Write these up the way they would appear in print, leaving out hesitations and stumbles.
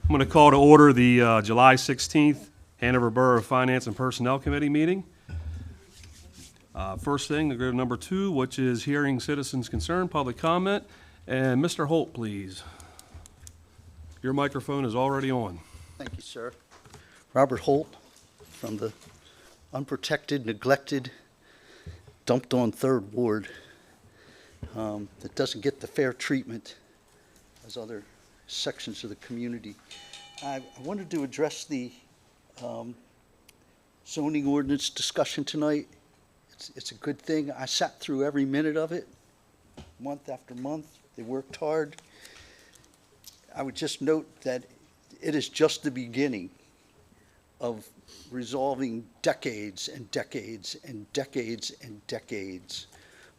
I'm going to call to order the July 16th Hanover Borough Finance and Personnel Committee meeting. First thing, to go to number 2, which is hearing citizens' concern, public comment. And Mr. Holt, please. Your microphone is already on. Thank you, sir. Robert Holt from the unprotected, neglected, dumped on Third Ward that doesn't get the fair treatment as other sections of the community. I wanted to address the zoning ordinance discussion tonight. It's a good thing. I sat through every minute of it, month after month. They worked hard. I would just note that it is just the beginning of resolving decades and decades and decades and decades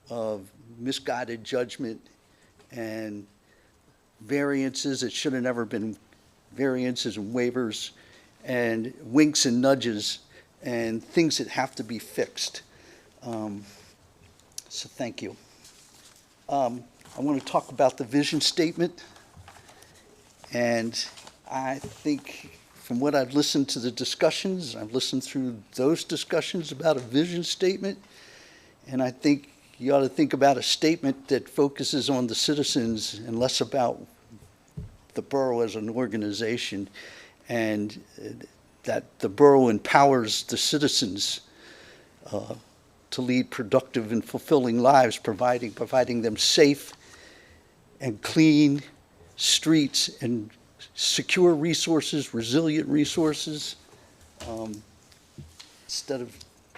of misguided judgment and variances that should have never been variances and waivers and winks and nudges and things that have to be fixed. So thank you. I want to talk about the vision statement. And I think from what I've listened to the discussions, I've listened through those discussions about a vision statement, and I think you ought to think about a statement that focuses on the citizens and less about the borough as an organization, and that the borough empowers the citizens to lead productive and fulfilling lives, providing them safe and clean streets and secure resources, resilient resources, instead of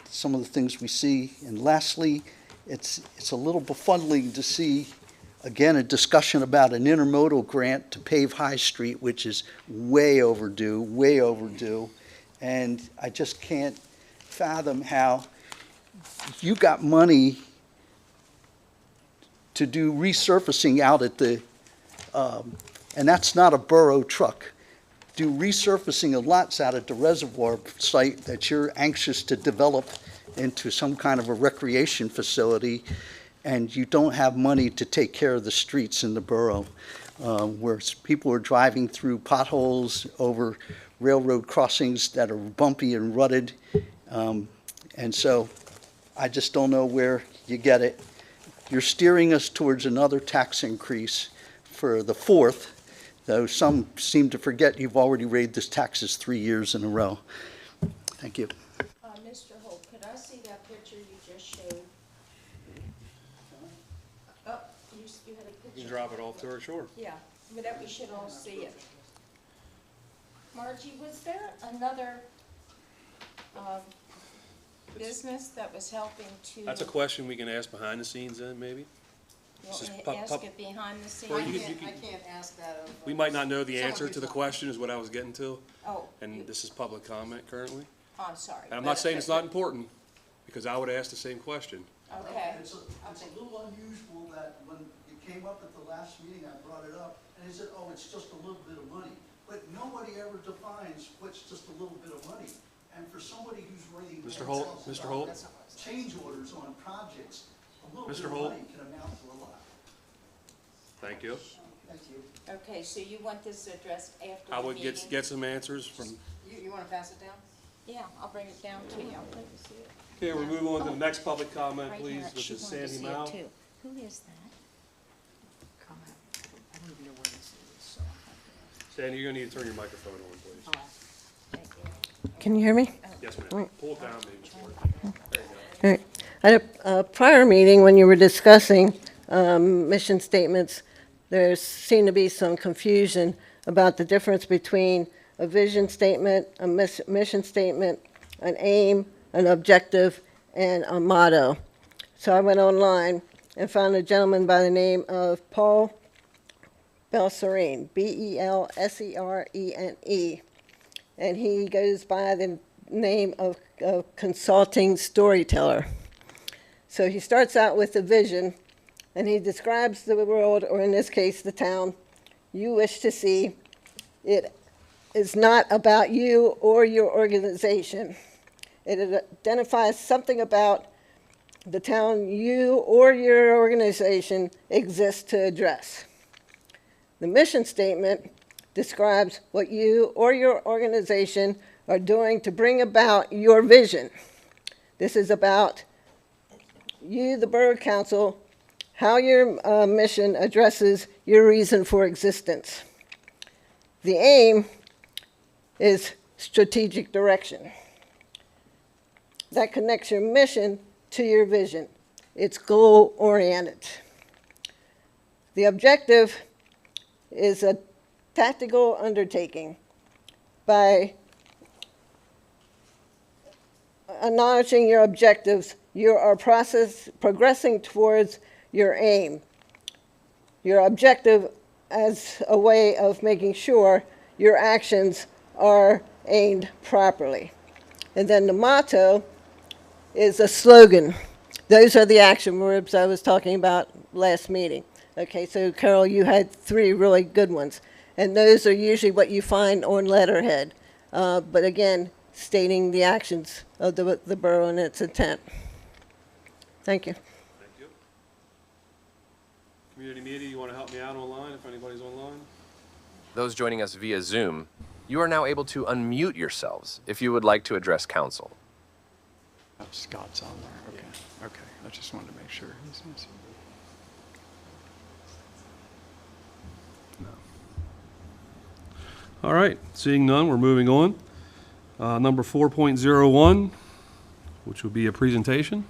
some of the things we see. And lastly, it's a little befuddling to see, again, a discussion about an intermodal grant to pave High Street, which is way overdue. And I just can't fathom how you got money to do resurfacing out at the and that's not a borough truck. Do resurfacing of lots out at the reservoir site that you're anxious to develop into some kind of a recreation facility, and you don't have money to take care of the streets in the borough, where people are driving through potholes over railroad crossings that are bumpy and rutted. And so I just don't know where you get it. You're steering us towards another tax increase for the 4th, though some seem to forget you've already raised this taxes 3 years in a row. Thank you. Mr. Holt, could I see that picture you just showed? Oh, you had a picture. You can drop it off to her, sure. Yeah, but that we should all see it. Margie, was there another business that was helping to? That's a question we can ask behind the scenes then, maybe? You want This me is to ask it behind the scenes? Well, I you can't ask that of. We might not know the someone answer who's to the not- question is what I was getting to, Oh, and this is public comment currently. I'm sorry. And I'm not saying it's not important, because I would ask the same question. Okay. It's a little unusual that when it came up at the last meeting, I brought it up, and he said, oh, it's just a little bit of money. But nobody ever defines what's just a little bit of money. And for somebody who's writing Mr. Holt, $10,000 Mr. Holt? change orders on projects, a little bit Mr. of Holt? money can amount to a lot. Thank you. Thank you. Okay, so you want this addressed after I the would meeting? get some answers from, You want to pass it down? Yeah, I'll bring it down to you. okay, we'll move on to the next public comment, Right please, here. which She is wanted to Sandy see it Mao. too. Who is that? Comment. I don't even know where this is, so. Sandy, you're gonna need to turn your microphone on, please. Thank you. Can you hear me? Yes, ma'am. Pull it down maybe. There you go. All right. At a prior meeting, when you were discussing mission statements, there seemed to be some confusion about the difference between a vision statement, a mission statement, an aim, an objective, and a motto. So I went online and found a gentleman by the name of Paul Belserine, Belserene, and he goes by the name of consulting storyteller. So he starts out with a vision, and he describes the world, or in this case, the town you wish to see. It is not about you or your organization. It identifies something about the town you or your organization exists to address. The mission statement describes what you or your organization are doing to bring about your vision. This is about you, the Borough Council, how your mission addresses your reason for existence. The aim is strategic direction. That connects your mission to your vision. It's goal-oriented. The objective is a tactical undertaking. By acknowledging your objectives, you are progressing towards your aim. Your objective as a way of making sure your actions are aimed properly. And then the motto is a slogan. Those are the action verbs I was talking about last meeting. Okay, so Carol, you had 3 really good ones. And those are usually what you find on letterhead. But again, stating the actions of the borough and its intent. Thank you. Thank you. Community media, you want to help me out online if anybody's online? Those joining us via Zoom, you are now able to unmute yourselves if you would like to address council. Oh, Scott's on there, okay. Okay, I just wanted to make sure. All right, seeing none, we're moving on. Number 4.01, which will be a presentation.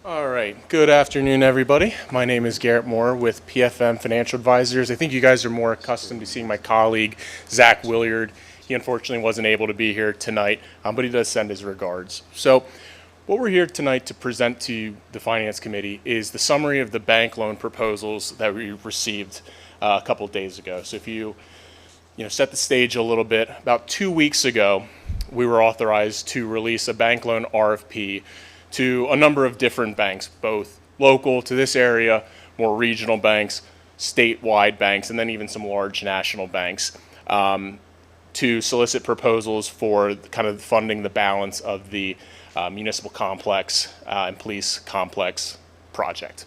All right. Good afternoon, everybody. My name is Garrett Moore with PFM Financial Advisors. I think you guys are more accustomed to seeing my colleague, Zach Williard. He unfortunately wasn't able to be here tonight, but he does send his regards. So what we're here tonight to present to the Finance Committee is the summary of the bank loan proposals that we received a couple of days ago. So if you set the stage a little bit, about 2 weeks ago, we were authorized to release a bank loan RFP to a number of different banks, both local to this area, more regional banks, statewide banks, and then even some large national banks, to solicit proposals for kind of funding the balance of the municipal complex and police complex project.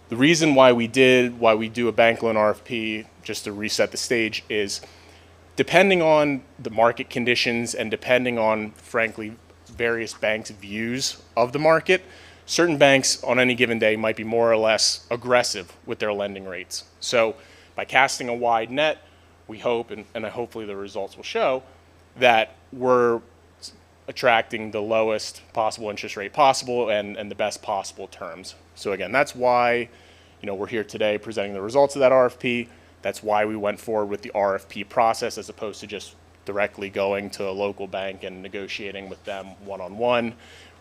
The reason why we do a bank loan RFP, just to reset the stage, is depending on the market conditions and depending on, frankly, various banks' views of the market, certain banks on any given day might be more or less aggressive with their lending rates. So by casting a wide net, we hope, and hopefully the results will show, that we're attracting the lowest possible interest rate possible and the best possible terms. So again, that's why we're here today presenting the results of that RFP. That's why we went forward with the RFP process as opposed to just directly going to a local bank and negotiating with them one-on-one.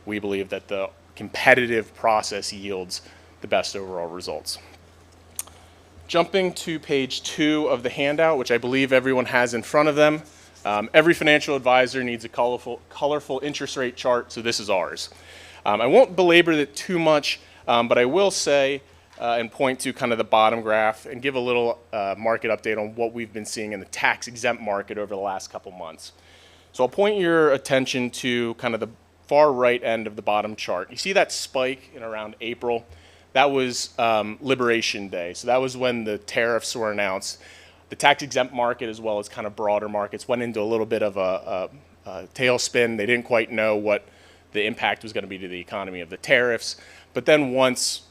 We believe that the competitive process yields the best overall results. Jumping to page 2 of the handout, which I believe everyone has in front of them, every financial advisor needs a colorful interest rate chart, so this is ours. I won't belabor it too much, but I will say and point to kind of the bottom graph and give a little market update on what we've been seeing in the tax-exempt market over the last couple months. So I'll point your attention to kind of the far right end of the bottom chart. You see that spike in around April? That was Liberation Day. So that was when the tariffs were announced. The tax-exempt market, as well as kind of broader markets, went into a little bit of a tailspin. They didn't quite know what the impact was going to be to the economy of the tariffs. But then once,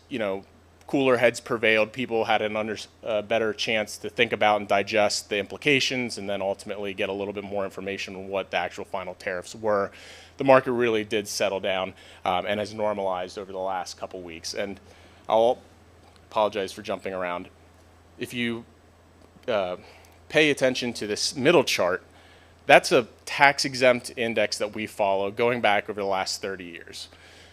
cooler heads prevailed, people had a better chance to think about and digest the implications and then ultimately get a little bit more information on what the actual final tariffs were. The market really did settle down and has normalized over the last couple weeks. And I'll apologize for jumping around. If you pay attention to this middle chart, that's a tax-exempt index that we follow going back over the last 30 years.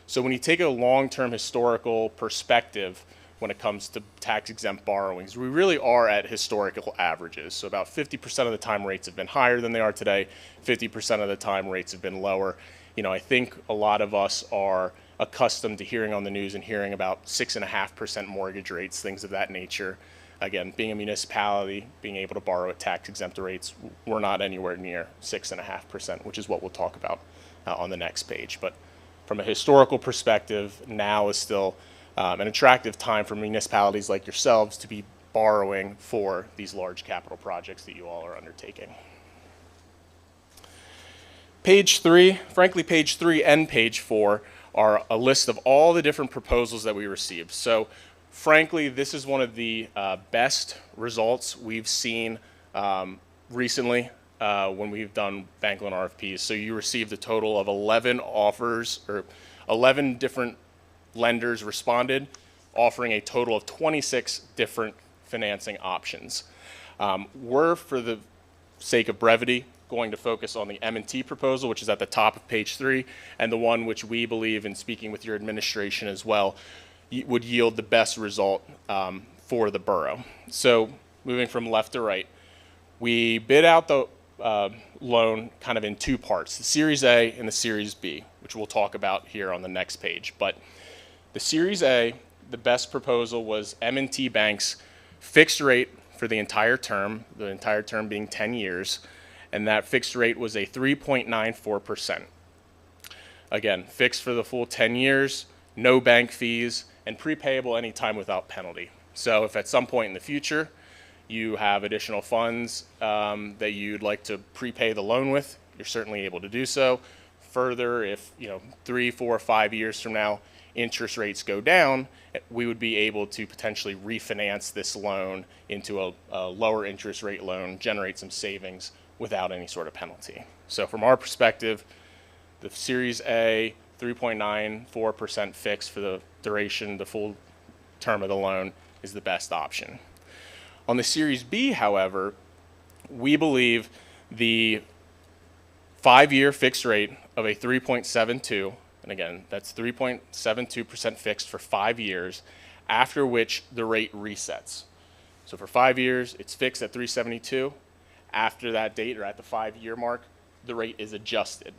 So when you take a long-term historical perspective when it comes to tax-exempt borrowings, we really are at historical averages. So about 50% of the time rates have been higher than they are today, 50% of the time rates have been lower. I think a lot of us are accustomed to hearing on the news and hearing about 6.5% mortgage rates, things of that nature. Again, being a municipality, being able to borrow at tax-exempt rates, we're not anywhere near 6.5%, which is what we'll talk about on the next page. But from a historical perspective, now is still an attractive time for municipalities like yourselves to be borrowing for these large capital projects that you all are undertaking. Page 3, frankly, page 3 and page 4 are a list of all the different proposals that we received. So frankly, this is one of the best results we've seen recently when we've done bank loan RFPs. So you received a total of 11 offers, or 11 different lenders responded, offering a total of 26 different financing options. We're, for the sake of brevity, going to focus on the M&T proposal, which is at the top of page 3, and the one which we believe, in speaking with your administration as well, would yield the best result for the borough. So moving from left to right, we bid out the loan kind of in two parts, the Series A and the Series B, which we'll talk about here on the next page. But the Series A, the best proposal was M&T Bank's fixed rate for the entire term being 10 years, and that fixed rate was a 3.94%. Again, fixed for the full 10 years, no bank fees, and prepayable anytime without penalty. So if at some point in the future you have additional funds that you'd like to prepay the loan with, you're certainly able to do so. Further, if 3, 4, 5 years from now interest rates go down, we would be able to potentially refinance this loan into a lower interest rate loan, generate some savings without any sort of penalty. So from our perspective, the Series A 3.94% fixed for the duration, the full term of the loan, is the best option. On the Series B, however, we believe the 5-year fixed rate of a 3.72, and again, that's 3.72% fixed for 5 years, after which the rate resets. So for 5 years, it's fixed at 3.72. After that date, or at the 5-year mark, the rate is adjusted.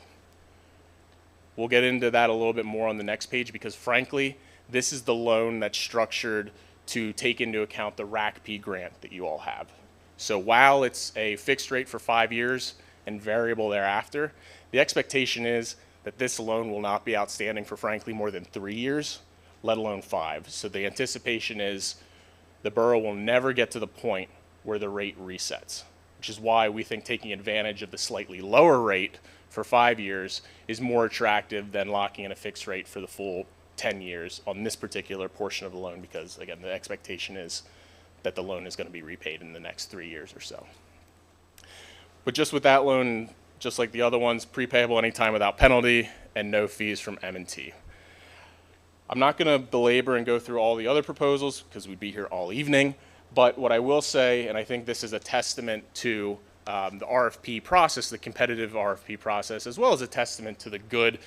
We'll get into that a little bit more on the next page, because frankly, this is the loan that's structured to take into account the RACP grant that you all have. So while it's a fixed rate for 5 years and variable thereafter, the expectation is that this loan will not be outstanding for frankly more than 3 years, let alone 5. So the anticipation is the borough will never get to the point where the rate resets, which is why we think taking advantage of the slightly lower rate for 5 years is more attractive than locking in a fixed rate for the full 10 years on this particular portion of the loan, because again, the expectation is that the loan is going to be repaid in the next 3 years or so. But just with that loan, just like the other ones, prepayable anytime without penalty and no fees from M&T. I'm not going to belabor and go through all the other proposals because we'd be here all evening, but what I will say, and I think this is a testament to the RFP process, the competitive RFP process, as well as a testament to the good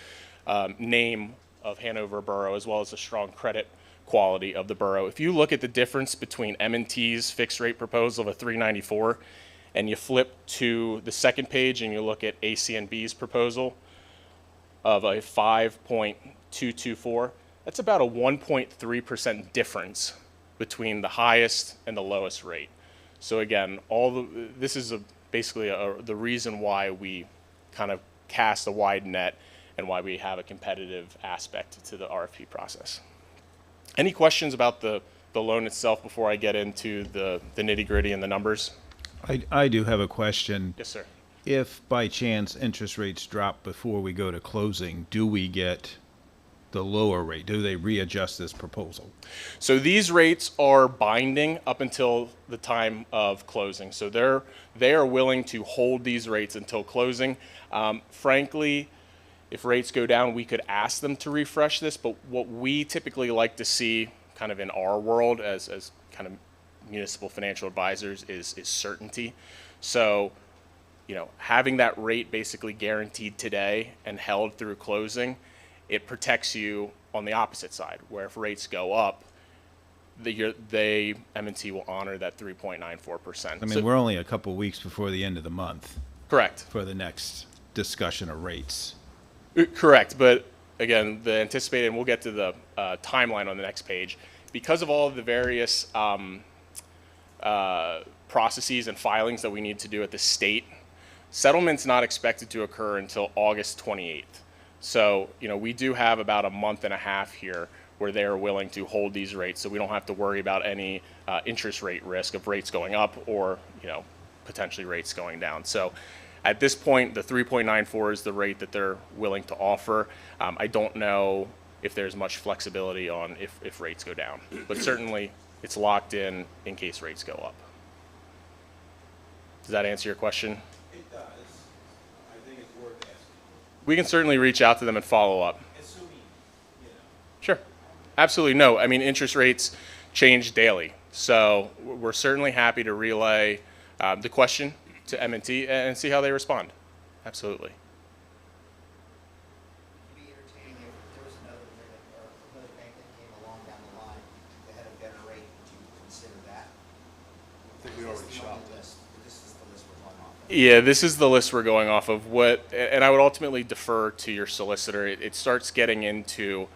name of Hanover Borough, as well as the strong credit quality of the borough. If you look at the difference between M&T's fixed rate proposal of a 3.94, and you flip to the second page and you look at ACNB's proposal of a 5.224, that's about a 1.3% difference between the highest and the lowest rate. So again, this is basically the reason why we kind of cast a wide net and why we have a competitive aspect to the RFP process. Any questions about the loan itself before I get into the nitty-gritty and the numbers? I do have a question. Yes, sir. If by chance interest rates drop before we go to closing, do we get the lower rate? Do they readjust this proposal? So these rates are binding up until the time of closing. So they are willing to hold these rates until closing. Frankly, if rates go down, we could ask them to refresh this, but what we typically like to see kind of in our world as kind of municipal financial advisors is certainty. So, having that rate basically guaranteed today and held through closing, it protects you on the opposite side, where if rates go up, M&T will honor that 3.94%. I mean, we're only a couple weeks before the end of the month Correct. for the next discussion of rates. Correct, but again, the anticipated, and we'll get to the timeline on the next page, because of all of the various processes and filings that we need to do at the state, settlement's not expected to occur until August 28th. So, we do have about a month and a half here where they're willing to hold these rates, so we don't have to worry about any interest rate risk of rates going up or, potentially rates going down. So at this point, the 3.94 is the rate that they're willing to offer. I don't know if there's much flexibility on if rates go down, but certainly it's locked in case rates go up. Does that answer your question? It does. I think it's worth asking. We can certainly reach out to them and follow up. Assuming, Sure. Absolutely. No, I mean, interest rates change daily. So we're certainly happy to relay the question to M&T and see how they respond. Absolutely. Be entertaining if there was another bank that came along down the line that had a better rate. Would you consider that? I think we already shopped it. This is the list we're going off of. Yeah, this is the list we're going off of. And I would ultimately defer to your solicitor. It starts getting into,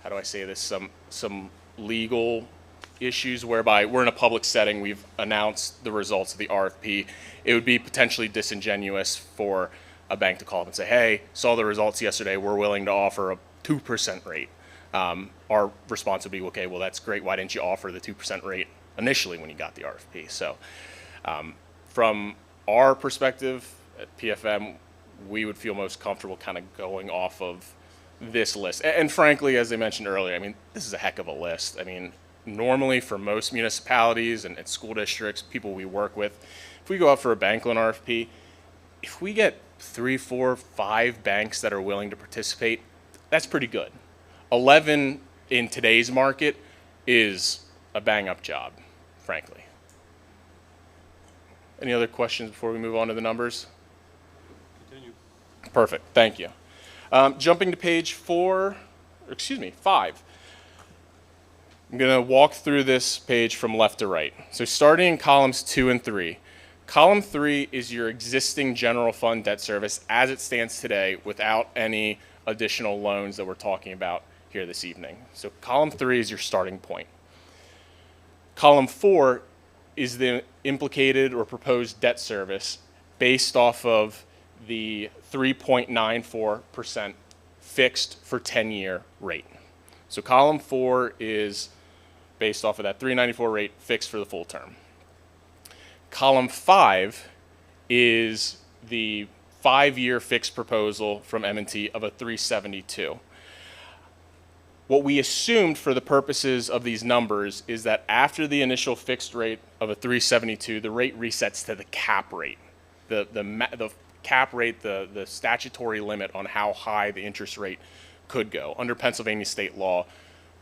how do I say this, some legal issues whereby we're in a public setting, we've announced the results of the RFP. It would be potentially disingenuous for a bank to call up and say, hey, saw the results yesterday, we're willing to offer a 2% rate. Our response would be, okay, well, that's great. Why didn't you offer the 2% rate initially when you got the RFP? So from our perspective at PFM, we would feel most comfortable kind of going off of this list. And frankly, as I mentioned earlier, I mean, this is a heck of a list. I mean, normally for most municipalities and school districts, people we work with, if we go out for a bank loan RFP, if we get 3, 4, 5 banks that are willing to participate, that's pretty good. 11 in today's market is a bang-up job, frankly. Any other questions before we move on to the numbers? Continue. Perfect, thank you. Jumping to page 5. I'm going to walk through this page from left to right. So starting in columns 2 and 3. Column 3 is your existing general fund debt service as it stands today without any additional loans that we're talking about here this evening. So column 3 is your starting point. Column 4 is the implicated or proposed debt service based off of the 3.94% fixed for 10-year rate. So column 4 is based off of that 3.94 rate fixed for the full term. Column 5 is the 5-year fixed proposal from M&T of a 3.72. What we assumed for the purposes of these numbers is that after the initial fixed rate of a 3.72, the rate resets to the cap rate. The cap rate, the statutory limit on how high the interest rate could go. Under Pennsylvania state law,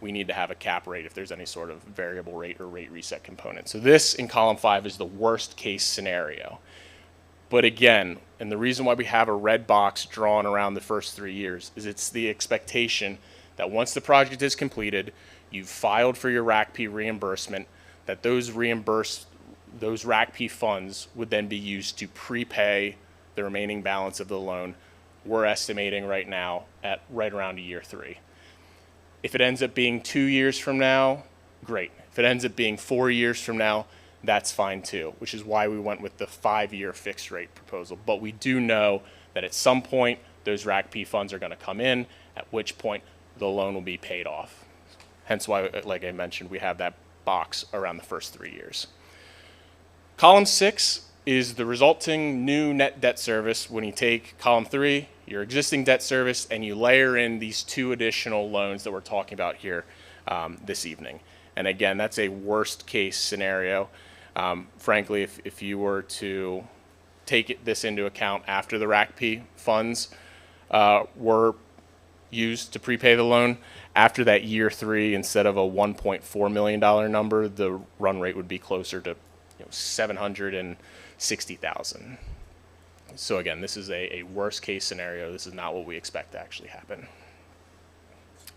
we need to have a cap rate if there's any sort of variable rate or rate reset component. So this in column 5 is the worst case scenario. But again, and the reason why we have a red box drawn around the first 3 years is it's the expectation that once the project is completed, you've filed for your RACP reimbursement, that those RACP funds would then be used to prepay the remaining balance of the loan. We're estimating right now at right around year 3. If it ends up being 2 years from now, great. If it ends up being 4 years from now, that's fine too, which is why we went with the 5-year fixed rate proposal. But we do know that at some point, those RACP funds are going to come in, at which point the loan will be paid off. Hence why, like I mentioned, we have that box around the first 3 years. Column 6 is the resulting new net debt service when you take column 3, your existing debt service, and you layer in these 2 additional loans that we're talking about here this evening. And again, that's a worst case scenario. Frankly, if you were to take this into account after the RACP funds were used to prepay the loan, after that year 3, instead of a $1.4 million number, the run rate would be closer to $760,000. So again, this is a worst case scenario. This is not what we expect to actually happen.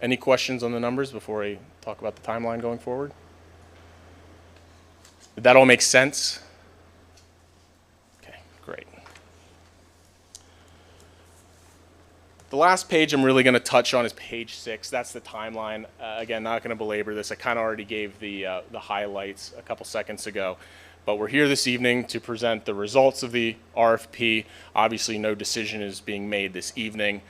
Any questions on the numbers before I talk about the timeline going forward? Did that all make sense? Okay, great. The last page I'm really going to touch on is page 6. That's the timeline. Again, not going to belabor this. I kind of already gave the highlights a couple seconds ago. But we're here this evening to present the results of the RFP. Obviously, no decision is being made this evening.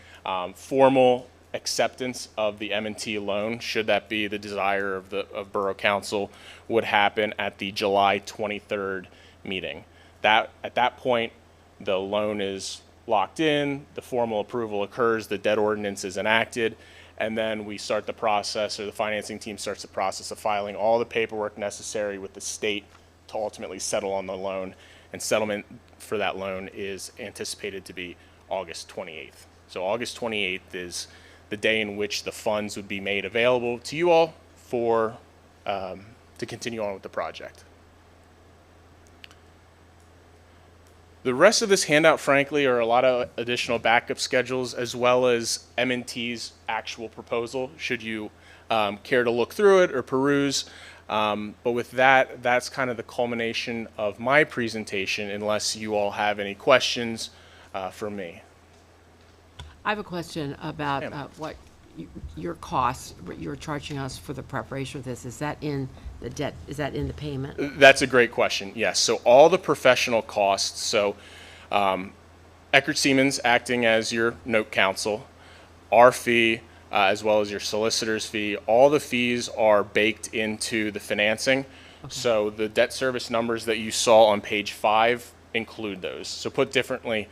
Formal acceptance of the M&T loan, should that be the desire of Borough Council, would happen at the July 23rd meeting. At that point, the loan is locked in, the formal approval occurs, the debt ordinance is enacted, and then we start the process, or the financing team starts the process of filing all the paperwork necessary with the state to ultimately settle on the loan. And settlement for that loan is anticipated to be August 28th. So August 28th is the day in which the funds would be made available to you all for to continue on with the project. The rest of this handout, frankly, are a lot of additional backup schedules, as well as M&T's actual proposal, should you care to look through it or peruse. But with that, that's kind of the culmination of my presentation, unless you all have any questions for me. I have a question about Ma'am. what your costs, what you're charging us for the preparation of this. Is that in the debt, is that in the payment? That's a great question. Yes. So all the professional costs. So Eckert Siemens acting as your note counsel, our fee, as well as your solicitor's fee, all the fees are baked into the financing. So the debt service numbers that you saw on page 5 include those. So put differently,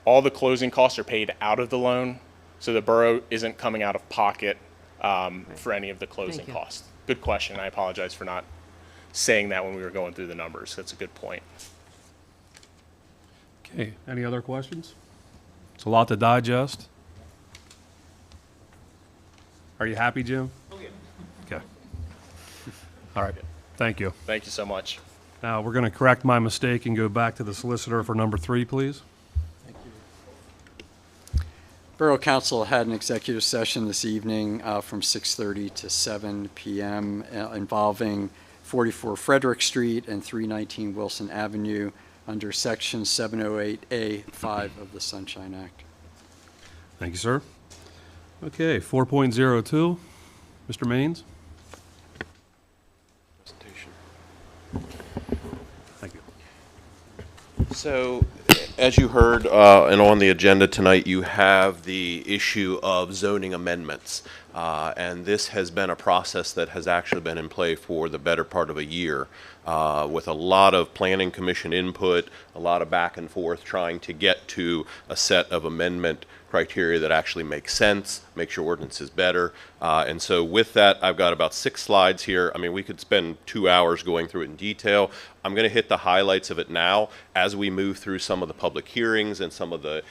all the closing costs are paid out of the loan, so the borough isn't coming out of pocket for any of the closing Thank you. costs. Good question. I apologize for not saying that when we were going through the numbers. That's a good point. Okay, any other questions? It's a lot to digest. Are you happy, Jim? Oh, yeah. Okay. All right, thank you. Thank you so much. Now, we're going to correct my mistake and go back to the solicitor for number 3, please. Borough Council had an executive session this evening from 6:30 to 7 p.m. Involving 44 Frederick Street and 319 Wilson Avenue under Section 708A5 of the Sunshine Act. Thank you, sir. Okay, 4.02, Mr. Maines? Thank you. So, as you heard, and on the agenda tonight, you have the issue of zoning amendments. And this has been a process that has actually been in play for the better part of a year, with a lot of planning commission input, a lot of back and forth trying to get to a set of amendment criteria that actually makes sense, makes your ordinances better. And so with that, I've got about 6 slides here. I mean, we could spend 2 hours going through it in detail. I'm going to hit the highlights of it now as we move through some of the public hearings and some of the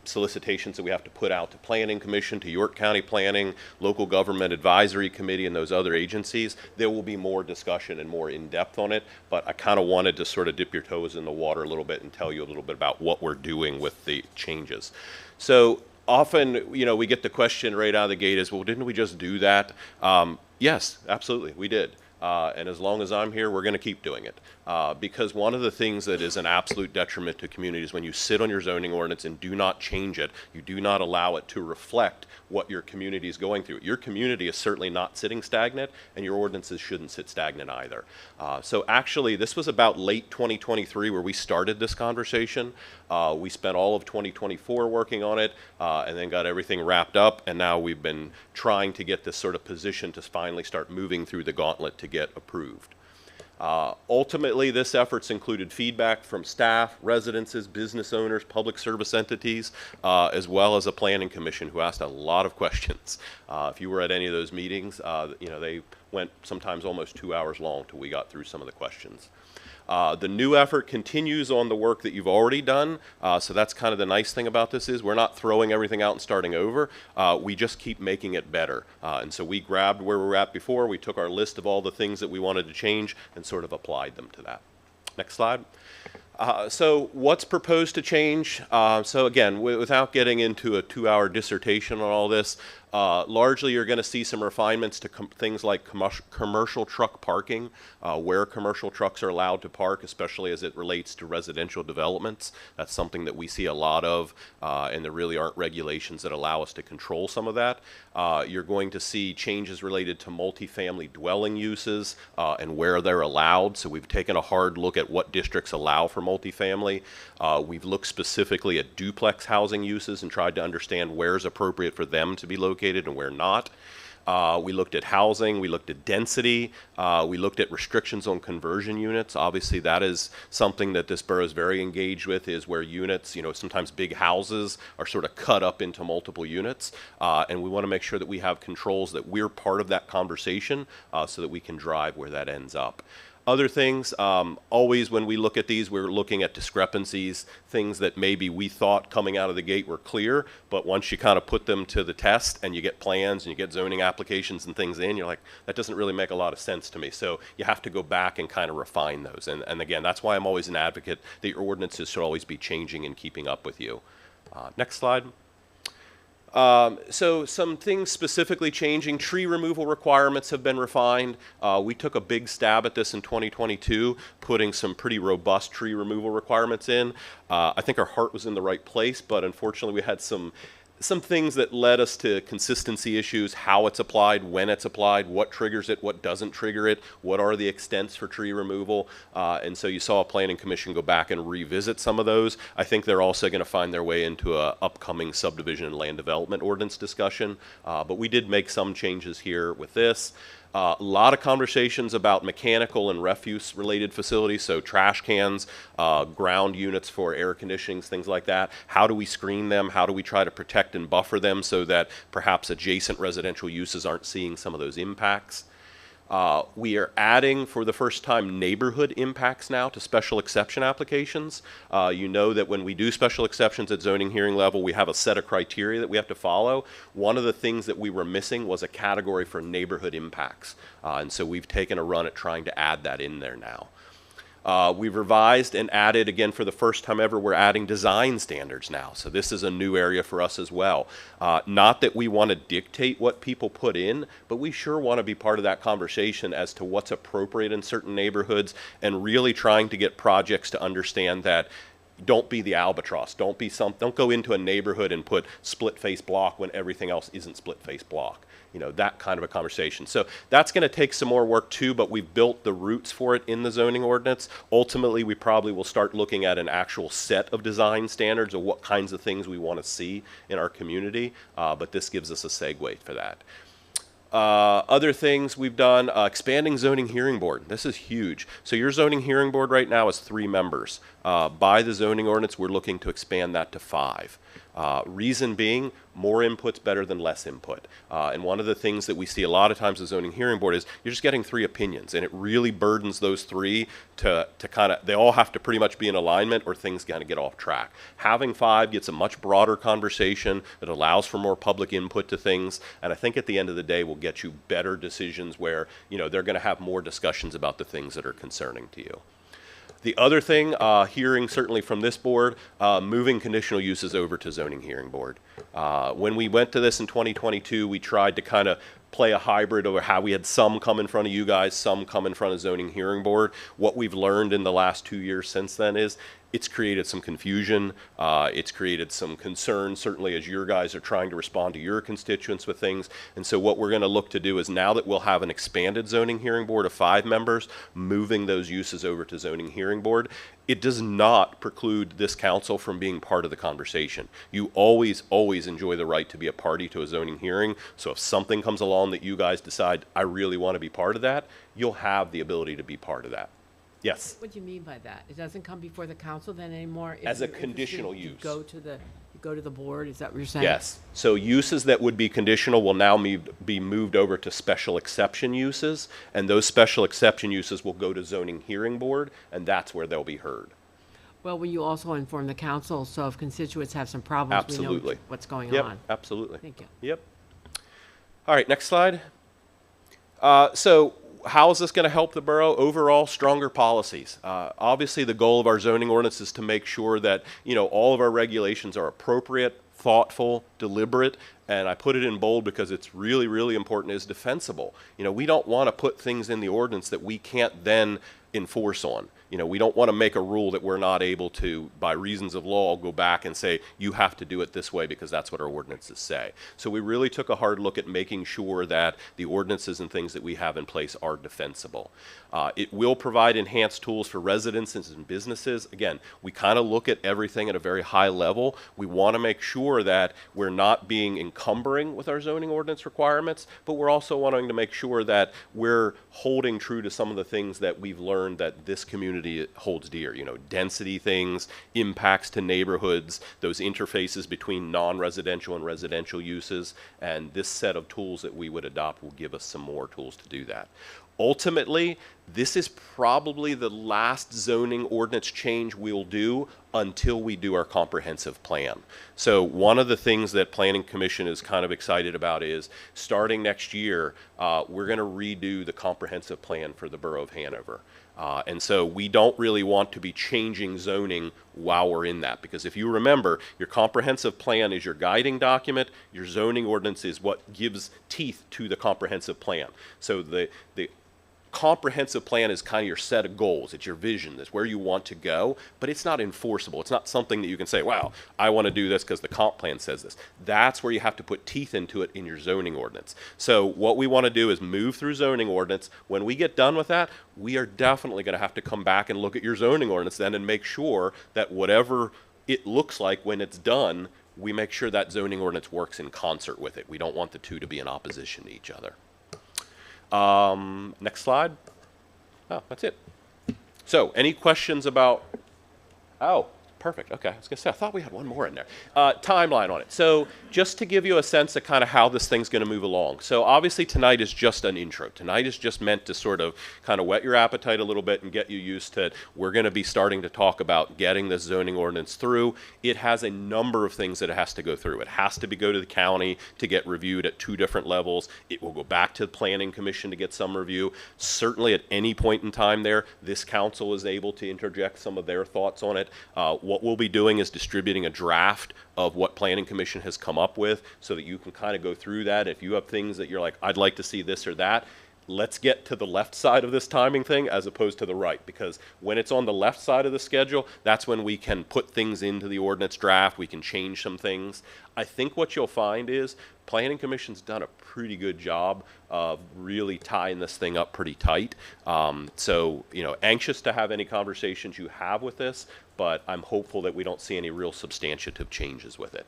solicitations that we have to put out to Planning Commission, to York County Planning, Local Government Advisory Committee, and those other agencies. There will be more discussion and more in-depth on it, but I kind of wanted to sort of dip your toes in the water a little bit and tell you a little bit about what we're doing with the changes. So often, you know, we get the question right out of the gate is, well, didn't we just do that? Yes, absolutely, we did. And as long as I'm here, we're going to keep doing it. Because one of the things that is an absolute detriment to communities when you sit on your zoning ordinance and do not change it, you do not allow it to reflect what your community is going through. Your community is certainly not sitting stagnant, and your ordinances shouldn't sit stagnant either. So actually, this was about late 2023 where we started this conversation. We spent all of 2024 working on it, and then got everything wrapped up, and now we've been trying to get this sort of position to finally start moving through the gauntlet to get approved. Ultimately, this effort's included feedback from staff, residences, business owners, public service entities, as well as a planning commission who asked a lot of questions. If you were at any of those meetings, you know, they went sometimes almost 2 hours long till we got through some of the questions. The new effort continues on the work that you've already done, so that's kind of the nice thing about this is we're not throwing everything out and starting over. We just keep making it better. And so we grabbed where we were at before, we took our list of all the things that we wanted to change and sort of applied them to that. Next slide. So what's proposed to change? So again, without getting into a 2-hour dissertation on all this, Largely, you're going to see some refinements to things like commercial truck parking, where commercial trucks are allowed to park, especially as it relates to residential developments. That's something that we see a lot of, and there really aren't regulations that allow us to control some of that. You're going to see changes related to multifamily dwelling uses and where they're allowed. So we've taken a hard look at what districts allow for multifamily. We've looked specifically at duplex housing uses and tried to understand where's appropriate for them to be located and where not. We looked at housing, we looked at density, we looked at restrictions on conversion units. Obviously, that is something that this borough is very engaged with, is where units, sometimes big houses are sort of cut up into multiple units. And we want to make sure that we have controls, that we're part of that conversation so that we can drive where that ends up. Other things, always when we look at these, we're looking at discrepancies, things that maybe we thought coming out of the gate were clear, but once you kind of put them to the test and you get plans and you get zoning applications and things in, you're like, that doesn't really make a lot of sense to me. So you have to go back and kind of refine those. And again, that's why I'm always an advocate that your ordinances should always be changing and keeping up with you. Next slide. So some things specifically changing. Tree removal requirements have been refined. We took a big stab at this in 2022, putting some pretty robust tree removal requirements in. I think our heart was in the right place, but unfortunately we had some things that led us to consistency issues, how it's applied, when it's applied, what triggers it, what doesn't trigger it, what are the extents for tree removal. And so you saw a planning commission go back and revisit some of those. I think they're also going to find their way into an upcoming subdivision and land development ordinance discussion. But we did make some changes here with this. A lot of conversations about mechanical and refuse related facilities, so trash cans, ground units for air conditionings, things like that. How do we screen them? How do we try to protect and buffer them so that perhaps adjacent residential uses aren't seeing some of those impacts? We are adding, for the first time, neighborhood impacts now to special exception applications. You know that when we do special exceptions at zoning hearing level, we have a set of criteria that we have to follow. One of the things that we were missing was a category for neighborhood impacts. And so we've taken a run at trying to add that in there now. We've revised and added, again, for the first time ever, we're adding design standards now. So this is a new area for us as well. Not that we want to dictate what people put in, but we sure want to be part of that conversation as to what's appropriate in certain neighborhoods, and really trying to get projects to understand that don't be the albatross. Don't go into a neighborhood and put split face block when everything else isn't split face block. That kind of a conversation. So that's going to take some more work too, but we've built the roots for it in the zoning ordinance. Ultimately, we probably will start looking at an actual set of design standards of what kinds of things we want to see in our community, but this gives us a segue for that. Other things we've done, expanding zoning hearing board. This is huge. So your zoning hearing board right now is 3 members. By the zoning ordinance, we're looking to expand that to 5. Reason being, more input's better than less input. And one of the things that we see a lot of times with zoning hearing board is you're just getting 3 opinions, and it really burdens those 3 to kind of, they all have to pretty much be in alignment or things kind of get off track. Having 5 gets a much broader conversation. It allows for more public input to things, and I think at the end of the day will get you better decisions where, they're going to have more discussions about the things that are concerning to you. The other thing, hearing certainly from this board, moving conditional uses over to zoning hearing board. When we went to this in 2022, we tried to kind of play a hybrid over how we had some come in front of you guys, some come in front of zoning hearing board. What we've learned in the last 2 years since then is it's created some confusion. It's created some concern, certainly as your guys are trying to respond to your constituents with things. And so what we're going to look to do is, now that we'll have an expanded zoning hearing board of 5 members, moving those uses over to zoning hearing board, it does not preclude this council from being part of the conversation. You always, always enjoy the right to be a party to a zoning hearing. So if something comes along that you guys decide, I really want to be part of that, you'll have the ability to be part of that. Yes? What do you mean by that? It doesn't come before the council then anymore? As a conditional use. You go to the board, is that what you're saying? Yes. So uses that would be conditional will now be moved over to special exception uses, and those special exception uses will go to zoning hearing board, and that's where they'll be heard. Well, will you also inform the council, so if constituents have some problems, Absolutely. we know what's going Yep, on? absolutely. Thank you. Yep. All right, next slide. So how is this going to help the borough? Overall, stronger policies. Obviously, the goal of our zoning ordinance is to make sure that all of our regulations are appropriate, thoughtful, deliberate, and I put it in bold because it's really, really important, is defensible. You know, we don't want to put things in the ordinance that we can't then enforce on. You know, we don't want to make a rule that we're not able to, by reasons of law, go back and say, you have to do it this way because that's what our ordinances say. So we really took a hard look at making sure that the ordinances and things that we have in place are defensible. It will provide enhanced tools for residences and businesses. Again, we kind of look at everything at a very high level. We want to make sure that we're not being encumbering with our zoning ordinance requirements, but we're also wanting to make sure that we're holding true to some of the things that we've learned that this community holds dear. You know, density things, impacts to neighborhoods, those interfaces between non-residential and residential uses, and this set of tools that we would adopt will give us some more tools to do that. Ultimately, this is probably the last zoning ordinance change we'll do until we do our comprehensive plan. So one of the things that Planning Commission is kind of excited about is starting next year, we're going to redo the comprehensive plan for the Borough of Hanover. And so we don't really want to be changing zoning while we're in that, because if you remember, your comprehensive plan is your guiding document, your zoning ordinance is what gives teeth to the comprehensive plan. So the comprehensive plan is kind of your set of goals. It's your vision. It's where you want to go, but it's not enforceable. It's not something that you can say, wow, I want to do this because the comp plan says this. That's where you have to put teeth into it in your zoning ordinance. So what we want to do is move through zoning ordinance. When we get done with that, we are definitely going to have to come back and look at your zoning ordinance then and make sure that whatever it looks like when it's done, we make sure that zoning ordinance works in concert with it. We don't want the two to be in opposition to each other. Next slide. Oh, that's it. So, any questions about, oh, perfect, okay. I was gonna say, I thought we had one more in there. Timeline on it. So, just to give you a sense of kind of how this thing's gonna move along. So, obviously tonight is just an intro. Tonight is just meant to sort of kind of whet your appetite a little bit and get you used to, we're gonna be starting to talk about getting this zoning ordinance through. It has a number of things that it has to go through. It has to go to the county to get reviewed at 2 different levels. It will go back to the Planning Commission to get some review. Certainly at any point in time there, this council is able to interject some of their thoughts on it. What we'll be doing is distributing a draft of what Planning Commission has come up with so that you can kind of go through that. If you have things that you're like, I'd like to see this or that, let's get to the left side of this timing thing as opposed to the right, because when it's on the left side of the schedule, that's when we can put things into the ordinance draft, we can change some things. I think what you'll find is Planning Commission's done a pretty good job of really tying this thing up pretty tight. So, you know, anxious to have any conversations you have with this, but I'm hopeful that we don't see any real substantive changes with it.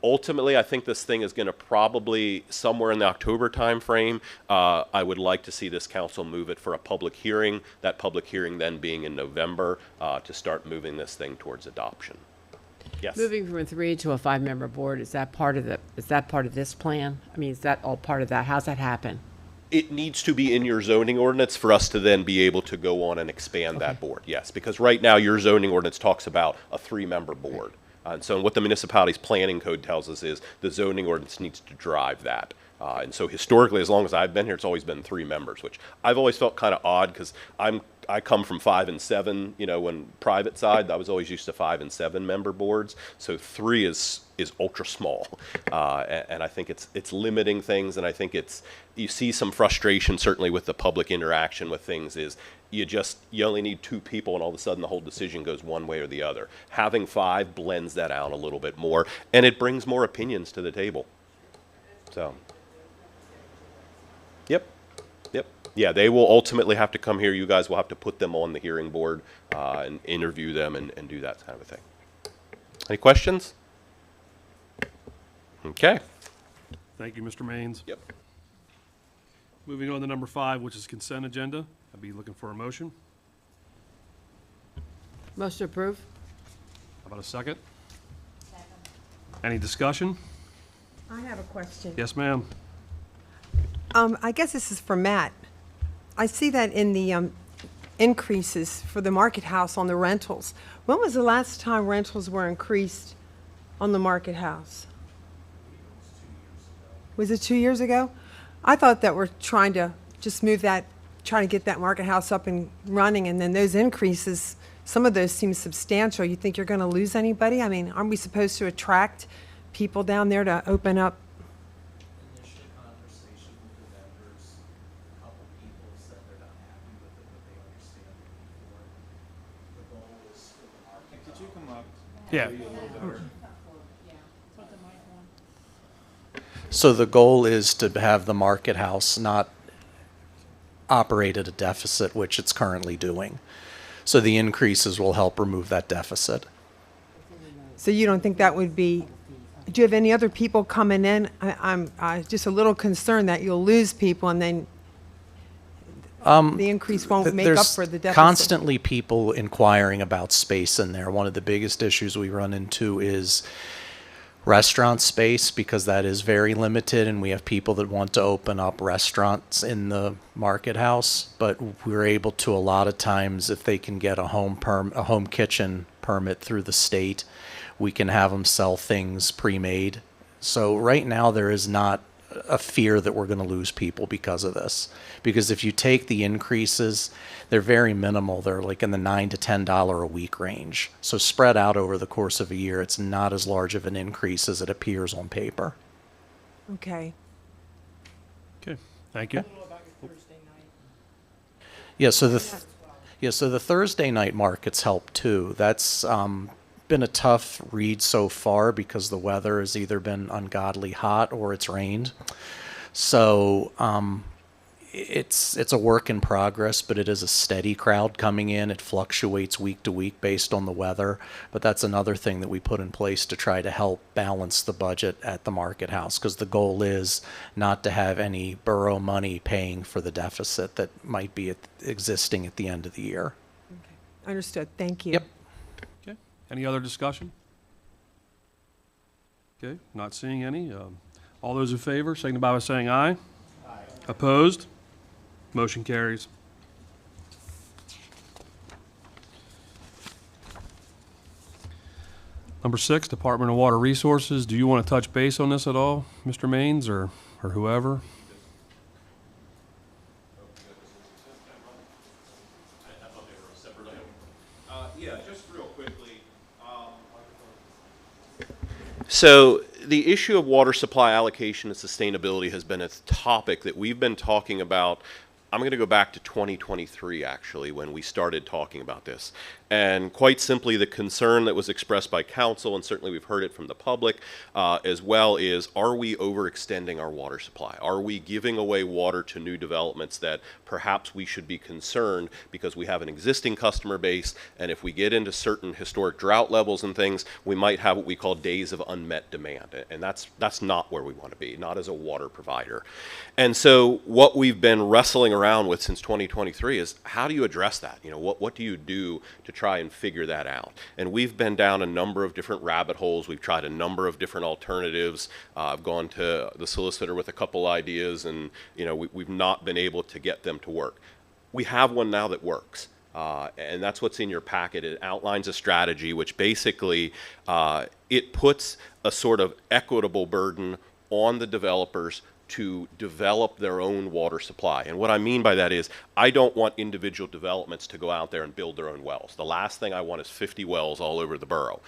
Ultimately, I think this thing is going to probably, somewhere in the October timeframe, I would like to see this council move it for a public hearing, that public hearing then being in November, to start moving this thing towards adoption. Yes. Moving from a 3 to a 5-member board, is that part of this plan? I mean, is that all part of that? How's that happen? It needs to be in your zoning ordinance for us to then be able to go on and expand that board, yes. Because right now, your zoning ordinance talks about a 3-member board. And so what the municipality's planning code tells us is the zoning ordinance needs to drive that. And so historically, as long as I've been here, it's always been 3 members, which I've always felt kind of odd because I come from 5 and 7, you know, when private side, I was always used to 5 and 7 member boards. So 3 is ultra small. And I think it's limiting things. And I think you see some frustration certainly with the public interaction with things is you only need 2 people and all of a sudden the whole decision goes one way or the other. Having 5 blends that out a little bit more and it brings more opinions to the table. So. Yep. Yeah, they will ultimately have to come here. You guys will have to put them on the hearing board and interview them and do that kind of a thing. Any questions? Okay. Thank you, Mr. Maines. Yep. Moving on to number 5, which is consent agenda. I'd be looking for a motion. Motion to approve? How about a second? Any discussion? I have a question. Yes, ma'am. I guess this is for Matt. I see that in the increases for the market house on the rentals. When was the last time rentals were increased on the market house? Was it 2 years ago? I thought that we're trying to just move that, trying to get that market house up and running, and then those increases, some of those seem substantial. You think you're going to lose anybody? I mean, aren't we supposed to attract people down there to open up? Initial conversation with the vendors, a couple people said they're not happy with it, but they understand the need for it. The goal is for the market. Could you come up? Yeah. So the goal is to have the market house not operate at a deficit, which it's currently doing. So the increases will help remove that deficit. So you don't think that would be, do you have any other people coming in? I'm just a little concerned that you'll lose people and then the increase won't make up for the deficit. There's constantly people inquiring about space in there. One of the biggest issues we run into is restaurant space, because that is very limited, and we have people that want to open up restaurants in the market house, but we're able to, a lot of times, if they can get a home kitchen permit through the state, we can have them sell things pre-made. So right now there is not a fear that we're going to lose people because of this. Because if you take the increases, they're very minimal. They're like in the $9 to $10 a week range. So spread out over the course of a year, it's not as large of an increase as it appears on paper. Okay. Okay, thank you. Yeah, so the Thursday night markets help too. That's been a tough read so far because the weather has either been ungodly hot or it's rained. So it's a work in progress, but it is a steady crowd coming in. It fluctuates week to week based on the weather, but that's another thing that we put in place to try to help balance the budget at the market house, because the goal is not to have any borough money paying for the deficit that might be existing at the end of the year. Understood. Thank you. Yep. Okay, any other discussion? Okay, not seeing any. All those in favor, signify by saying aye. Aye. Opposed? Motion carries. Number 6, Department of Water Resources. Do you want to touch base on this at all, Mr. Maines, or whoever? Yeah, just real quickly. So the issue of water supply allocation and sustainability has been a topic that we've been talking about. I'm going to go back to 2023, actually, when we started talking about this. And quite simply, the concern that was expressed by council, and certainly we've heard it from the public as well, is, are we overextending our water supply? Are we giving away water to new developments that perhaps we should be concerned because we have an existing customer base, and if we get into certain historic drought levels and things, we might have what we call days of unmet demand. And that's not where we want to be, not as a water provider. And so what we've been wrestling around with since 2023 is, how do you address that? You know, what do you do to try and figure that out? And we've been down a number of different rabbit holes. We've tried a number of different alternatives. I've gone to the solicitor with a couple ideas, and you know, we've not been able to get them to work. We have one now that works. And that's what's in your packet. It outlines a strategy which basically it puts a sort of equitable burden on the developers to develop their own water supply. And what I mean by that is, I don't want individual developments to go out there and build their own wells. The last thing I want is 50 wells all over the borough.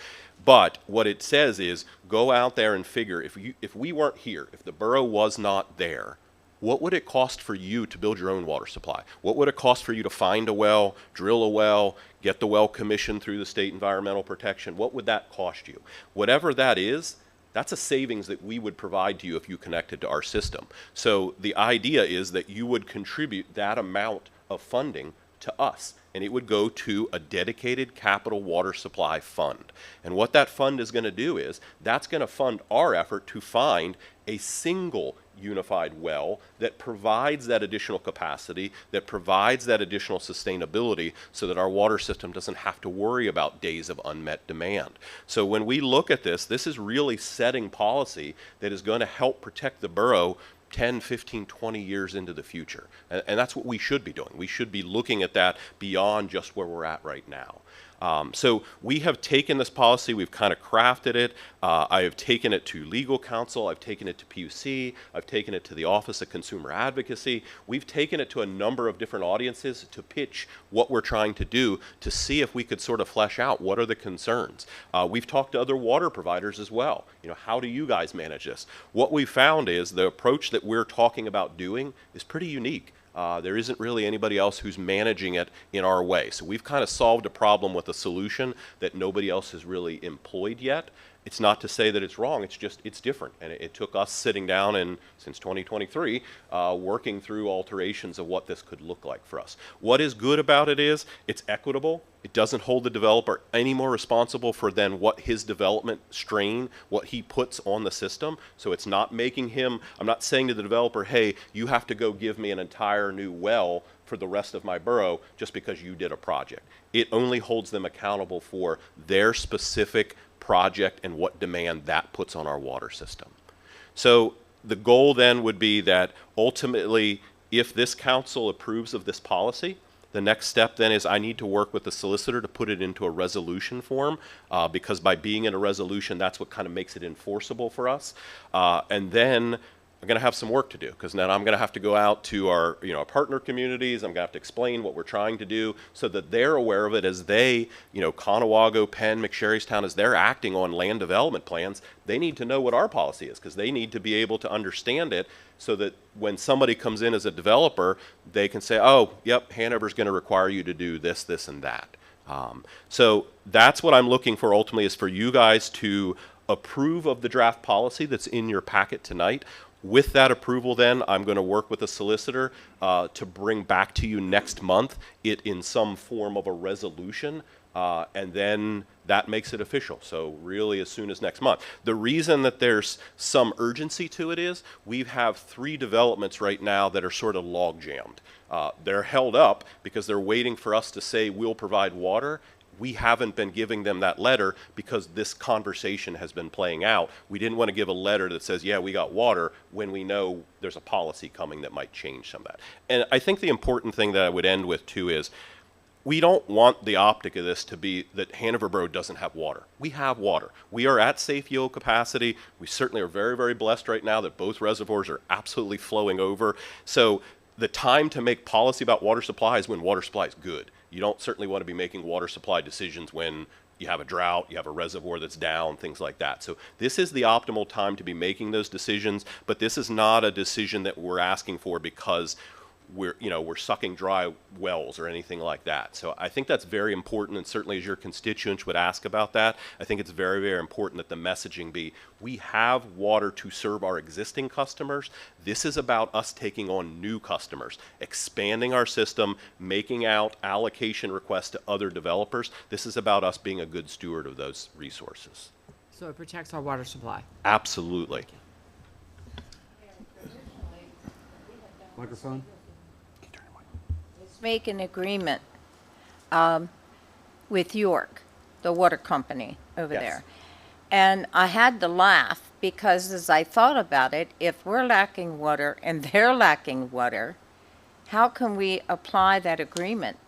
But what it says is, go out there and figure, if we weren't here, if the borough was not there, what would it cost for you to build your own water supply? What would it cost for you to find a well, drill a well, get the well commissioned through the state environmental protection? What would that cost you? Whatever that is, that's a savings that we would provide to you if you connected to our system. So the idea is that you would contribute that amount of funding to us, and it would go to a dedicated capital water supply fund. And what that fund is going to do is, that's going to fund our effort to find a single unified well that provides that additional capacity, that provides that additional sustainability, so that our water system doesn't have to worry about days of unmet demand. So when we look at this, this is really setting policy that is going to help protect the borough 10, 15, 20 years into the future. And that's what we should be doing. We should be looking at that beyond just where we're at right now. So we have taken this policy, we've kind of crafted it. I have taken it to legal counsel, I've taken it to PUC, I've taken it to the Office of Consumer Advocacy. We've taken it to a number of different audiences to pitch what we're trying to do to see if we could sort of flesh out what are the concerns. We've talked to other water providers as well. You know, how do you guys manage this? What we found is the approach that we're talking about doing is pretty unique. There isn't really anybody else who's managing it in our way. So we've kind of solved a problem with a solution that nobody else has really employed yet. It's not to say that it's wrong, it's just, it's different. And it took us sitting down and, since 2023, working through alterations of what this could look like for us. What is good about it is, it's equitable. It doesn't hold the developer any more responsible for then what his development strain, what he puts on the system. So it's not making him, I'm not saying to the developer, hey, you have to go give me an entire new well for the rest of my borough just because you did a project. It only holds them accountable for their specific project and what demand that puts on our water system. So the goal then would be that ultimately, if this council approves of this policy, the next step then is I need to work with the solicitor to put it into a resolution form, because by being in a resolution, that's what kind of makes it enforceable for us. And then I'm going to have some work to do, because then I'm going to have to go out to our, our partner communities. I'm going to have to explain what we're trying to do so that they're aware of it as they, Conewago, Penn, McSherrystown, as they're acting on land development plans. They need to know what our policy is, because they need to be able to understand it so that when somebody comes in as a developer, they can say, oh, yep, Hanover's going to require you to do this, this, and that. So that's what I'm looking for ultimately, is for you guys to approve of the draft policy that's in your packet tonight. With that approval then, I'm going to work with a solicitor to bring back to you next month it in some form of a resolution, and then that makes it official. So really as soon as next month. The reason that there's some urgency to it is we have 3 developments right now that are sort of log jammed. They're held up because they're waiting for us to say we'll provide water. We haven't been giving them that letter because this conversation has been playing out. We didn't want to give a letter that says, yeah, we got water, when we know there's a policy coming that might change some of that. And I think the important thing that I would end with too is, we don't want the optic of this to be that Hanover Borough doesn't have water. We have water. We are at safe yield capacity. We certainly are very, very blessed right now that both reservoirs are absolutely flowing over. So the time to make policy about water supply is when water supply is good. You don't certainly want to be making water supply decisions when you have a drought, you have a reservoir that's down, things like that. So this is the optimal time to be making those decisions, but this is not a decision that we're asking for because we're sucking dry wells or anything like that. So I think that's very important, and certainly as your constituents would ask about that, I think it's very, very important that the messaging be, we have water to serve our existing customers. This is about us taking on new customers, expanding our system, making out allocation requests to other developers. This is about us being a good steward of those resources. So it protects our water supply. Absolutely. Microphone? Make an agreement with York, the water company over Yes. there. And I had to laugh because as I thought about it, if we're lacking water and they're lacking water, how can we apply that agreement?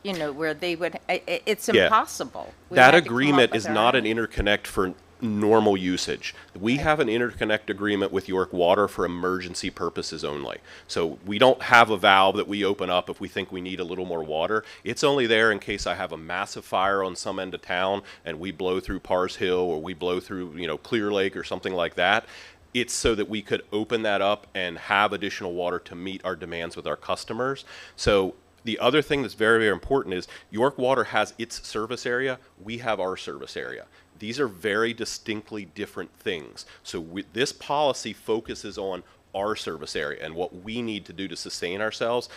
Where they would, it's Yeah. impossible. We That had to come up agreement with is our not own. an interconnect for normal usage. We have an interconnect agreement with York Water for emergency purposes only. So we don't have a valve that we open up if we think we need a little more water. It's only there in case I have a massive fire on some end of town and we blow through Pars Hill or we blow through, Clear Lake or something like that. It's so that we could open that up and have additional water to meet our demands with our customers. So the other thing that's very, very important is York Water has its service area. We have our service area. These are very distinctly different things. So this policy focuses on our service area and what we need to do to sustain ourselves.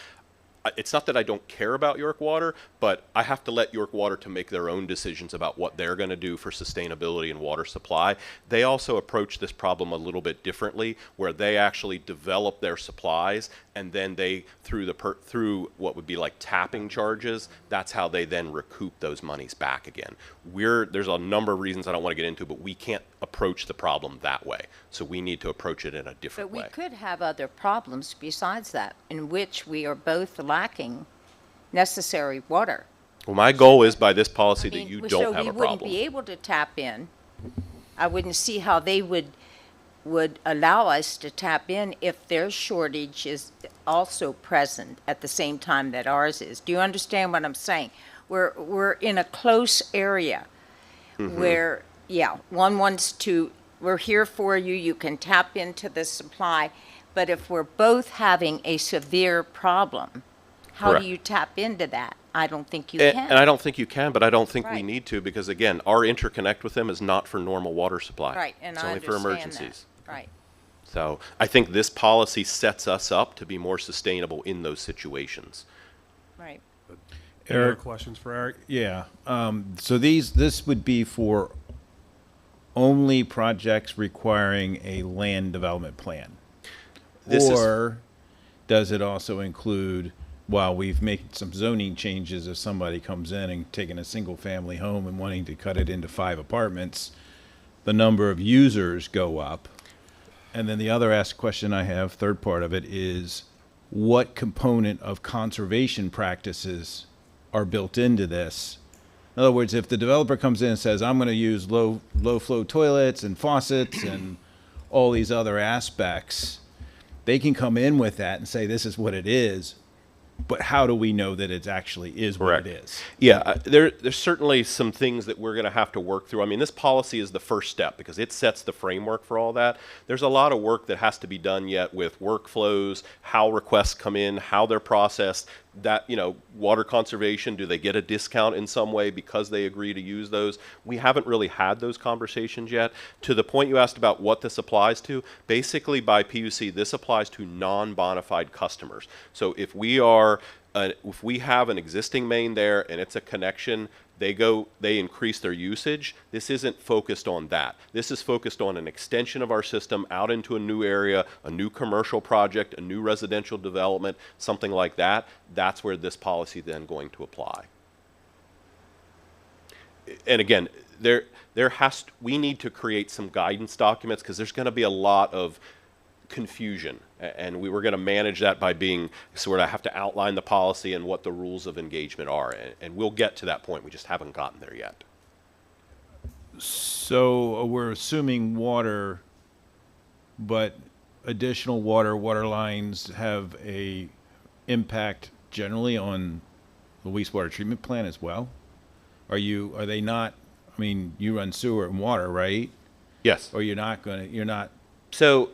It's not that I don't care about York Water, but I have to let York Water to make their own decisions about what they're going to do for sustainability and water supply. They also approach this problem a little bit differently, where they actually develop their supplies, and then they, through what would be like tapping charges, that's how they then recoup those monies back again. There's a number of reasons I don't want to get into, but we can't approach the problem that way. So we need to approach it in a different way. But we could have other problems besides that, in which we are both lacking necessary water. Well, my goal is by this policy I that mean, you so don't have we a wouldn't be problem. able to tap in. I wouldn't see how they would allow us to tap in if their shortage is also present at the same time that ours is. Do you understand what I'm saying? We're in a close area where, yeah, one wants to, we're here for you, you can tap into the supply, but if we're both having a severe problem, how Correct. do you tap into that? I don't think you And can. I don't think you can, but I don't think we Right. need to, because again, our interconnect with them is not for normal water supply. Right, and It's I only for understand emergencies. that. Right. So I think this policy sets us up to be more sustainable in those situations. Right. Any other Eric? questions for Eric? Yeah, so this would be for only projects requiring a land development plan? This is- Or does it also include, while we've made some zoning changes, if somebody comes in and taking a single-family home and wanting to cut it into 5 apartments, the number of users go up? And then the other question I have, third part of it, is what component of conservation practices are built into this? In other words, if the developer comes in and says, I'm going to use low flow toilets and faucets and all these other aspects, they can come in with that and say, this is what it is. But how do we know that it actually is what it is? Yeah, there's certainly some things that we're going to have to work through. I mean, this policy is the first step because it sets the framework for all that. There's a lot of work that has to be done yet with workflows, how requests come in, how they're processed. That, you know, water conservation, do they get a discount in some way because they agree to use those? We haven't really had those conversations yet. To the point you asked about what this applies to, basically by PUC, this applies to non-bona fide customers. So if we have an existing main there and it's a connection, they increase their usage. This isn't focused on that. This is focused on an extension of our system out into a new area, a new commercial project, a new residential development, something like that. That's where this policy then going to apply. And again, we need to create some guidance documents because there's going to be a lot of confusion, and we were going to manage that by being sort of have to outline the policy and what the rules of engagement are, and we'll get to that point. We just haven't gotten there yet. So we're assuming water, but additional water lines have a impact generally on the wastewater treatment plant as well? Are they not, I mean, you run sewer and water, right? Yes. Or you're not, So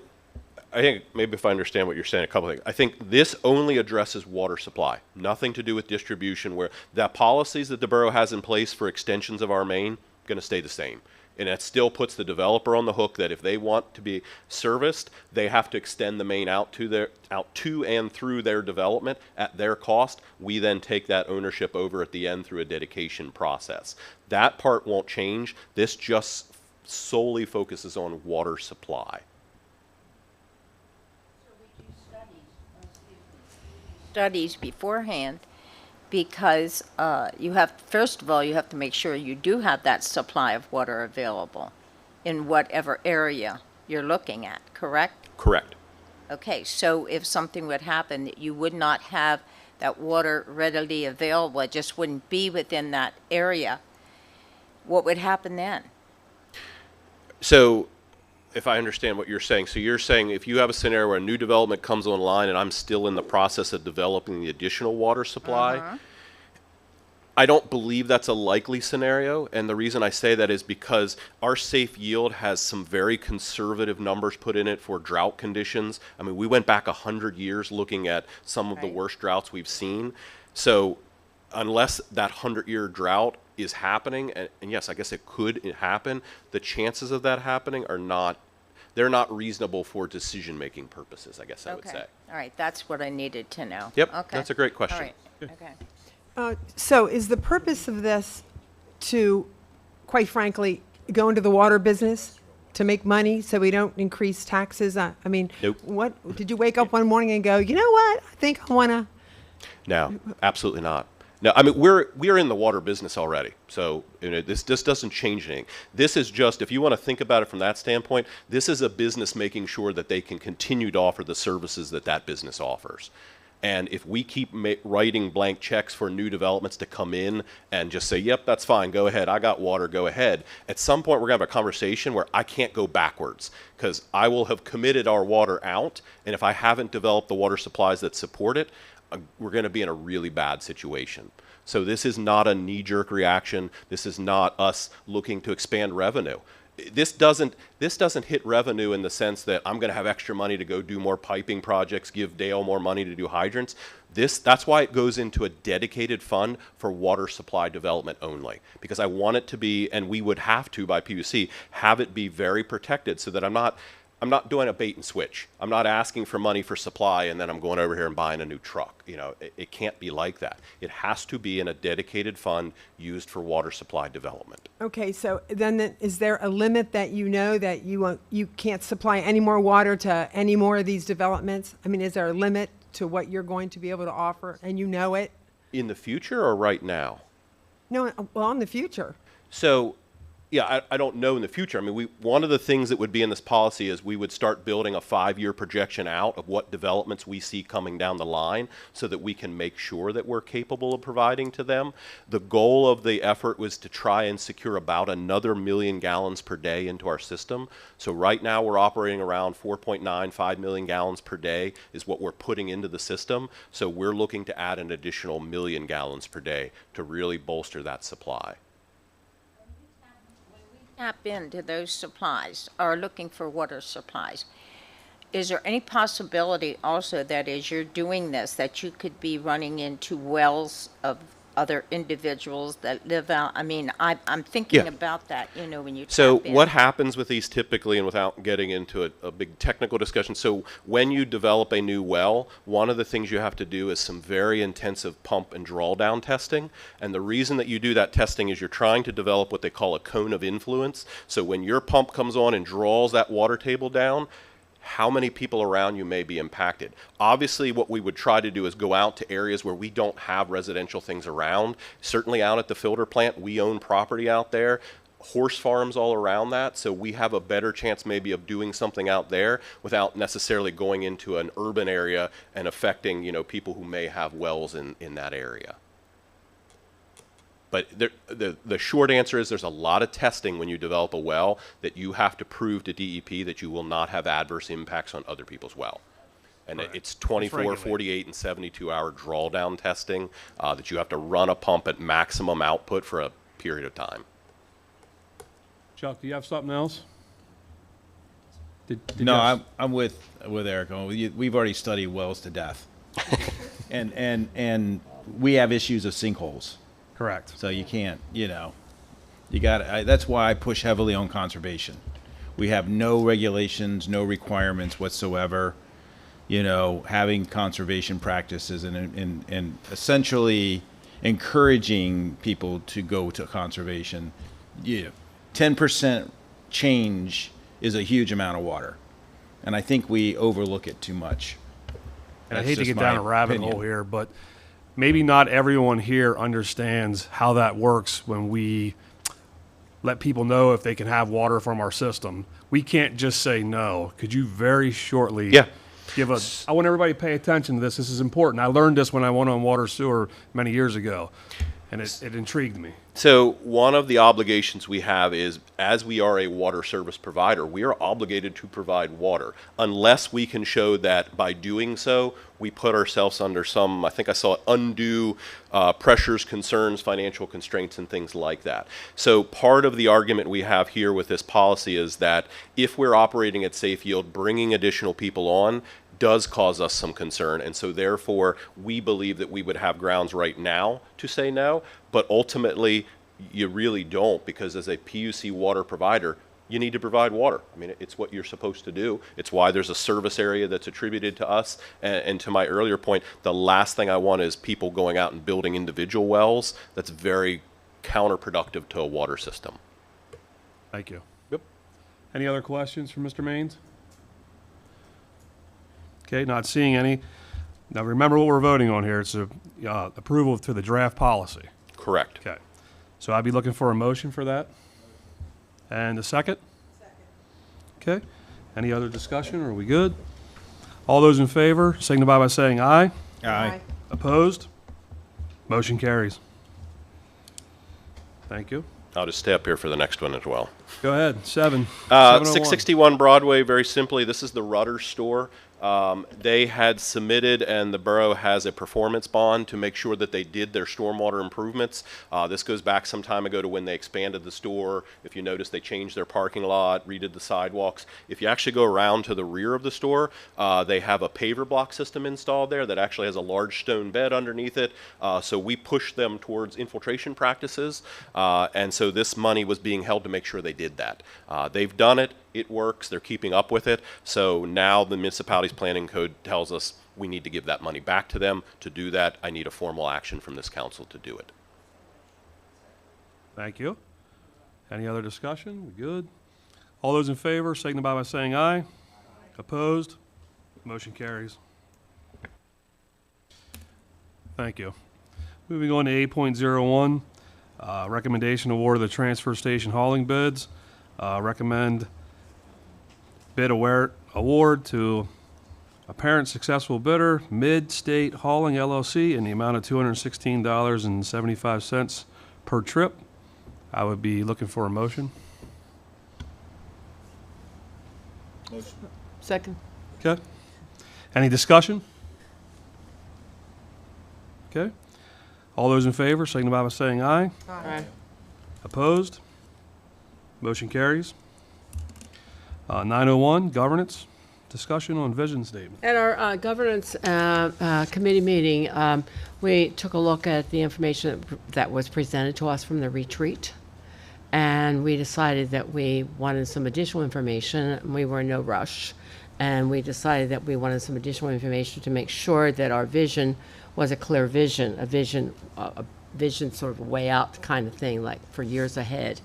I think maybe if I understand what you're saying, a couple things. I think this only addresses water supply, nothing to do with distribution, where the policies that the borough has in place for extensions of our main going to stay the same. And that still puts the developer on the hook that if they want to be serviced, they have to extend the main out to and through their development at their cost. We then take that ownership over at the end through a dedication process. That part won't change. This just solely focuses on water supply. Studies beforehand, because first of all, you have to make sure you do have that supply of water available in whatever area you're looking at, correct? Correct. Okay, so if something would happen that you would not have that water readily available, it just wouldn't be within that area, what would happen then? So if I understand what you're saying, so you're saying if you have a scenario where a new development comes online and I'm still in the process of developing the additional water supply, I don't believe that's a likely scenario. And the reason I say that is because our safe yield has some very conservative numbers put in it for drought conditions. I mean, we went back 100 years looking at some of the worst droughts we've seen. So unless that 100-year drought is happening, and yes, I guess it could happen, the chances of that happening are not, they're not reasonable for decision-making purposes, I guess I would say. All right, that's what I needed to know. Yep, Okay. that's a great question. All right, okay. So is the purpose of this to, quite frankly, go into the water business to make money so we don't increase taxes? I mean, Nope. what, did you wake up one morning and go, you know what, I think I want to? No, absolutely not. No, I mean, we're in the water business already, so this doesn't change anything. This is just, if you want to think about it from that standpoint, this is a business making sure that they can continue to offer the services that business offers. And if we keep writing blank checks for new developments to come in and just say, yep, that's fine, go ahead, I got water, go ahead, at some point we're going to have a conversation where I can't go backwards because I will have committed our water out. And if I haven't developed the water supplies that support it, we're going to be in a really bad situation. So this is not a knee-jerk reaction. This is not us looking to expand revenue. This doesn't hit revenue in the sense that I'm going to have extra money to go do more piping projects, give Dale more money to do hydrants. That's why it goes into a dedicated fund for water supply development only, because I want it to be, and we would have to by PUC, have it be very protected so that I'm not doing a bait and switch. I'm not asking for money for supply and then I'm going over here and buying a new truck. You know, it can't be like that. It has to be in a dedicated fund used for water supply development. Okay, so then is there a limit that you know that you can't supply any more water to any more of these developments? I mean, is there a limit to what you're going to be able to offer, and you know it? In the future or right now? No, well, in the future. So, yeah, I don't know in the future. I mean, one of the things that would be in this policy is we would start building a 5-year projection out of what developments we see coming down the line so that we can make sure that we're capable of providing to them. The goal of the effort was to try and secure about another 1 million gallons per day into our system. So right now we're operating around 4.95 million gallons per day is what we're putting into the system. So we're looking to add an additional 1 million gallons per day to really bolster that supply. Tap into those supplies, or looking for water supplies, is there any possibility also that as you're doing this, that you could be running into wells of other individuals that live out? I mean, I'm thinking Yeah. about that, you know, when you So tap in. what happens with these typically, and without getting into a big technical discussion, so when you develop a new well, one of the things you have to do is some very intensive pump and draw down testing. And the reason that you do that testing is you're trying to develop what they call a cone of influence. So when your pump comes on and draws that water table down, how many people around you may be impacted. Obviously, what we would try to do is go out to areas where we don't have residential things around. Certainly out at the filter plant, we own property out there, horse farms all around that, so we have a better chance maybe of doing something out there without necessarily going into an urban area and affecting, you know, people who may have wells in that area. But the short answer is there's a lot of testing when you develop a well that you have to prove to DEP that you will not have adverse impacts on other people's well. And it's 24, 48, and 72-hour drawdown testing that you have to run a pump at maximum output for a period of time. Chuck, do you have something else? Did you No, have- I'm with Eric. We've already studied wells to death. and we have issues of sinkholes. Correct. So you can't, you know, that's why I push heavily on conservation. We have no regulations, no requirements whatsoever, you know, having conservation practices and essentially encouraging people to go to conservation. 10% change is a huge amount of water. And I think we overlook it too much. And I That's hate to just get down my a rabbit opinion. hole here, but maybe not everyone here understands how that works when we let people know if they can have water from our system. We can't just say no. Could you very shortly give us, I want everybody to pay attention to this. This is important. I learned this when I went on water sewer many years ago, and it intrigued me. So one of the obligations we have is, as we are a water service provider, we are obligated to provide water unless we can show that by doing so, we put ourselves under some, I think I saw it, undue pressures, concerns, financial constraints, and things like that. So part of the argument we have here with this policy is that if we're operating at safe yield, bringing additional people on does cause us some concern, and so therefore we believe that we would have grounds right now to say no, but ultimately you really don't, because as a PUC water provider, you need to provide water. I mean, it's what you're supposed to do. It's why there's a service area that's attributed to us, and to my earlier point, the last thing I want is people going out and building individual wells. That's very counterproductive to a water system. Thank you. Yep. Any other questions for Mr. Maines? Okay, not seeing any. Now remember what we're voting on here. It's approval to the draft policy. Correct. Okay. So I'd be looking for a motion for that. And a second? Second. Okay. Any other discussion? Are we good? All those in favor signify by saying aye. Aye. Opposed? Motion carries. Thank you. I'll just stay up here for the next one as well. Go ahead. 701. 661 Broadway, very simply, this is the Rudder store. They had submitted, and the borough has a performance bond to make sure that they did their stormwater improvements. This goes back some time ago to when they expanded the store. If you notice, they changed their parking lot, redid the sidewalks. If you actually go around to the rear of the store, they have a paver block system installed there that actually has a large stone bed underneath it. So we pushed them towards infiltration practices, and so this money was being held to make sure they did that. They've done it. It works. They're keeping up with it. So now the municipality's planning code tells us we need to give that money back to them. To do that, I need a formal action from this council to do it. Thank you. Any other discussion? We good? All those in favor signify by saying aye. Opposed? Motion carries. Thank you. Moving on to 8.01, recommendation award of the transfer station hauling bids. Recommend bid award to apparent successful bidder, Mid-State Hauling LLC, in the amount of $216.75 per trip. I would be looking for a motion. Second. Okay. Any discussion? Okay. All those in favor, signify by saying aye. Aye. Opposed? Motion carries. 901, governance. Discussion on vision statement. At our governance committee meeting, we took a look at the information that was presented to us from the retreat, and we decided that we wanted some additional information. We were in no rush, and we decided that we wanted some additional information to make sure that our vision was a clear vision, a vision sort of a way out kind of thing, like for years ahead.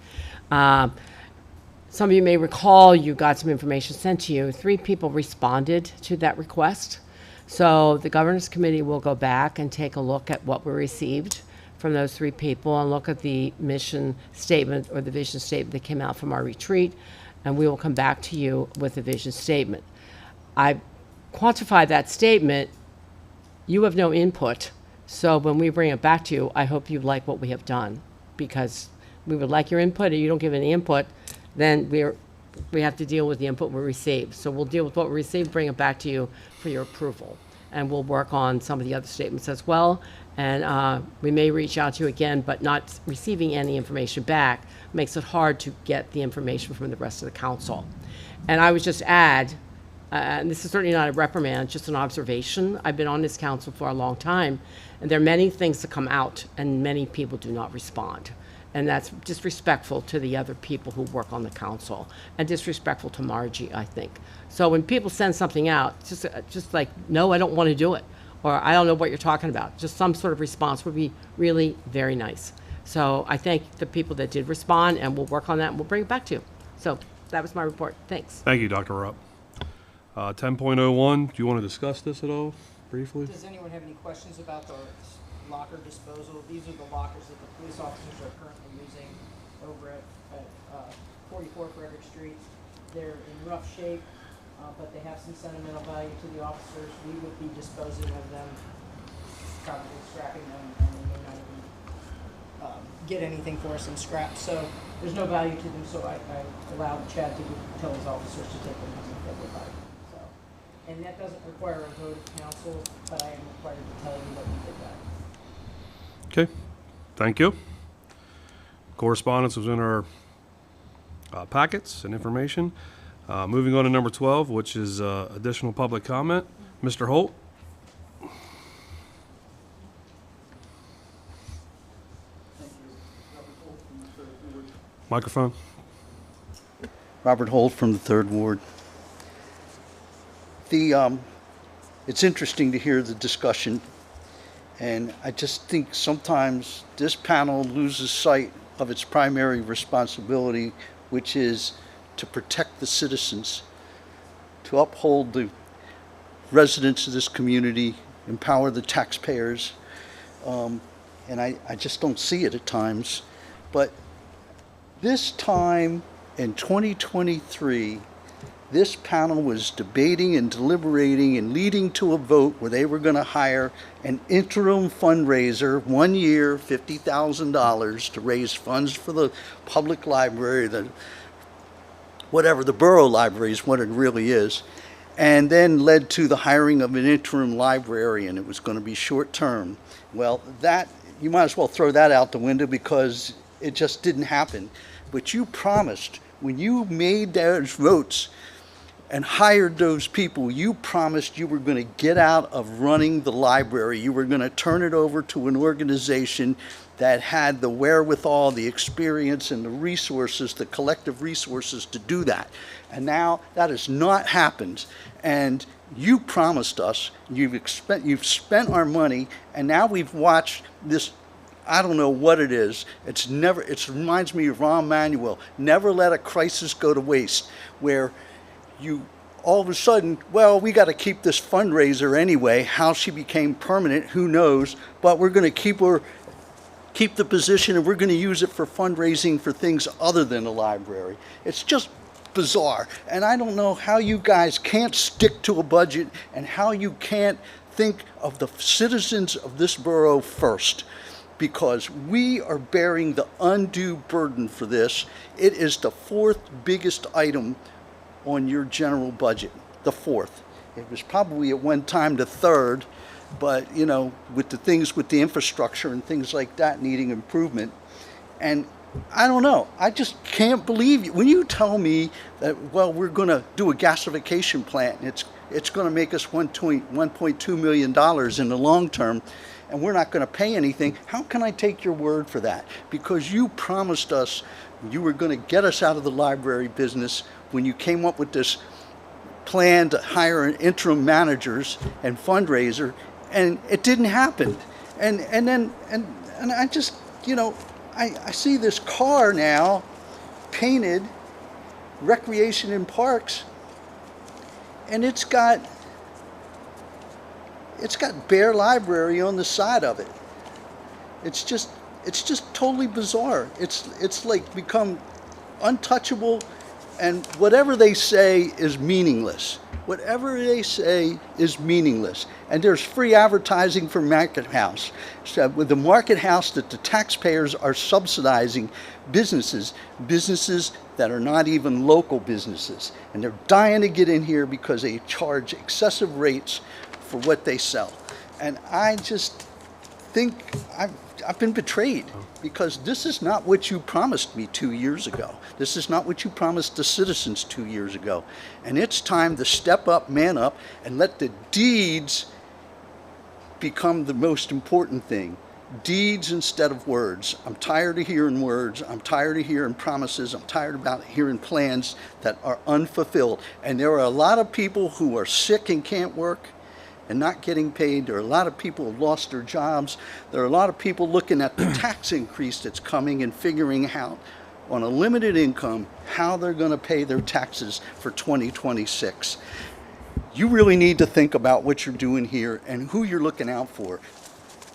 Some of you may recall you got some information sent to you. 3 people responded to that request. So the governance committee will go back and take a look at what we received from those 3 people and look at the mission statement or the vision statement that came out from our retreat, and we will come back to you with a vision statement. I quantified that statement. You have no input. So when we bring it back to you, I hope you like what we have done, because we would like your input, and you don't give any input, then we have to deal with the input we receive. So we'll deal with what we receive, bring it back to you for your approval. And we'll work on some of the other statements as well. And we may reach out to you again, but not receiving any information back makes it hard to get the information from the rest of the council. And I would just add, and this is certainly not a reprimand, just an observation. I've been on this council for a long time, and there are many things that come out, and many people do not respond. And that's disrespectful to the other people who work on the council, and disrespectful to Margie, I think. So when people send something out, just like, no, I don't want to do it, or I don't know what you're talking about, just some sort of response would be really very nice. So I thank the people that did respond, and we'll work on that, and we'll bring it back to you. So that was my report. Thanks. Thank you, Dr. Rupp. 10.01, do you want to discuss this at all briefly? Does anyone have any questions about the locker disposal? These are the lockers that the police officers are currently using over at 44 Frederick Street. They're in rough shape, but they have some sentimental value to the officers. We would be disposing of them, probably scrapping them, and they may not even get anything for us in scrap. So there's no value to them, so I allowed Chad to tell his officers to take them as if they were value. So, and that doesn't require a vote of council, but I am required to tell you that we did that. Okay, thank you. Correspondence was in our packets and information. Moving on to number 12, which is additional public comment. Mr. Holt. Microphone. Robert Holt from the 3rd Ward. It's interesting to hear the discussion, and I just think sometimes this panel loses sight of its primary responsibility, which is to protect the citizens, to uphold the residents of this community, empower the taxpayers, and I just don't see it at times. But this time in 2023, this panel was debating and deliberating and leading to a vote where they were going to hire an interim fundraiser, 1 year, $50,000 to raise funds for the public library, the borough library is what it really is, and then led to the hiring of an interim librarian. It was going to be short term. Well, that, you might as well throw that out the window because it just didn't happen. But you promised, when you made those votes and hired those people, you promised you were going to get out of running the library. You were going to turn it over to an organization that had the wherewithal, the experience, and the resources, the collective resources to do that. And now that has not happened. And you promised us, you've spent our money, and now we've watched this. I don't know what it is. It reminds me of Rahm Emanuel, never let a crisis go to waste, where you all of a sudden, well, we got to keep this fundraiser anyway. How she became permanent, who knows? But we're going to keep the position, and we're going to use it for fundraising for things other than the library. It's just bizarre. And I don't know how you guys can't stick to a budget and how you can't think of the citizens of this borough first, because we are bearing the undue burden for this. It is the fourth biggest item on your general budget, the fourth. It was probably at one time the third, but you know, with the infrastructure and things like that needing improvement. And I don't know, I just can't believe you. When you tell me that, well, we're going to do a gasification plant, and it's going to make us $1.2 million in the long term, and we're not going to pay anything, how can I take your word for that? Because you promised us you were going to get us out of the library business when you came up with this plan to hire an interim managers and fundraiser, and it didn't happen. And I just, you know, I see this car now painted Recreation and Parks, and it's got Bear Library on the side of it. It's just totally bizarre. It's like become untouchable, and whatever they say is meaningless. Whatever they say is meaningless. And there's free advertising for Market House. So with the Market House that the taxpayers are subsidizing businesses that are not even local businesses. And they're dying to get in here because they charge excessive rates for what they sell. And I just think I've been betrayed, because this is not what you promised me 2 years ago. This is not what you promised the citizens 2 years ago. And it's time to step up, man up, and let the deeds become the most important thing. Deeds instead of words. I'm tired of hearing words. I'm tired of hearing promises. I'm tired about hearing plans that are unfulfilled. And there are a lot of people who are sick and can't work and not getting paid. There are a lot of people who have lost their jobs. There are a lot of people looking at the tax increase that's coming and figuring out on a limited income how they're going to pay their taxes for 2026. You really need to think about what you're doing here and who you're looking out for.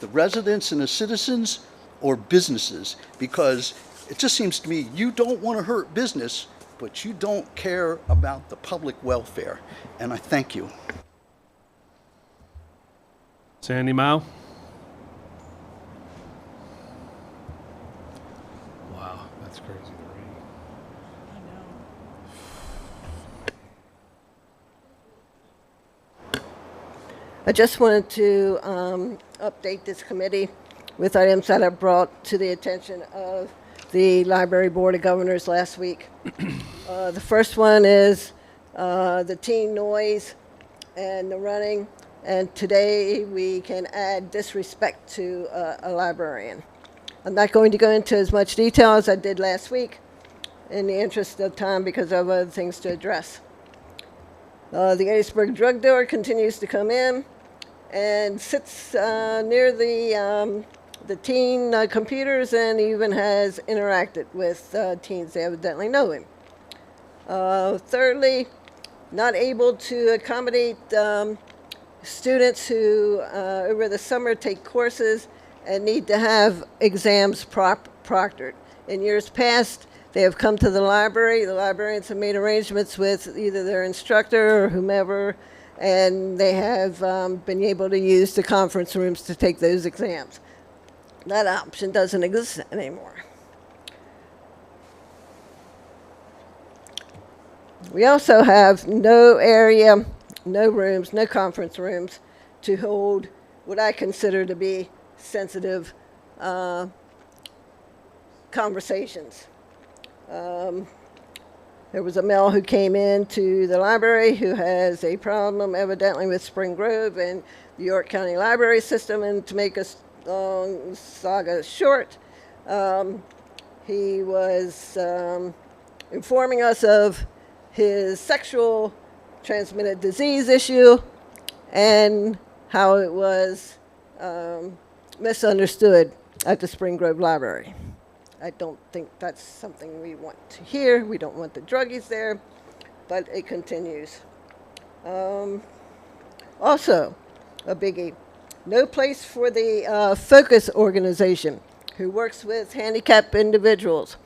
The residents and the citizens, or businesses, because it just seems to me you don't want to hurt business, but you don't care about the public welfare. And I thank you. Sandy Mao? Wow, that's crazy to read. I just wanted to update this committee with items that I brought to the attention of the Library Board of Governors last week. The first one is the teen noise and the running. And today we can add disrespect to a librarian. I'm not going to go into as much detail as I did last week in the interest of time because I have other things to address. The Gettysburg drug dealer continues to come in and sits near the teen computers and even has interacted with teens that evidently know him. Thirdly, not able to accommodate students who over the summer take courses and need to have exams proctored. In years past, They have come to the library. The librarians have made arrangements with either their instructor or whomever, and they have been able to use the conference rooms to take those exams. That option doesn't exist anymore. We also have no area, no rooms, no conference rooms to hold what I consider to be sensitive conversations. There was a male who came into the library who has a problem evidently with Spring Grove and the York County Library System, and to make a long saga short, he was informing us of his sexual transmitted disease issue and how it was misunderstood at the Spring Grove Library. I don't think that's something we want to hear. We don't want the druggies there, but it continues. Also, a biggie, no place for the Focus organization, who works with handicapped individuals,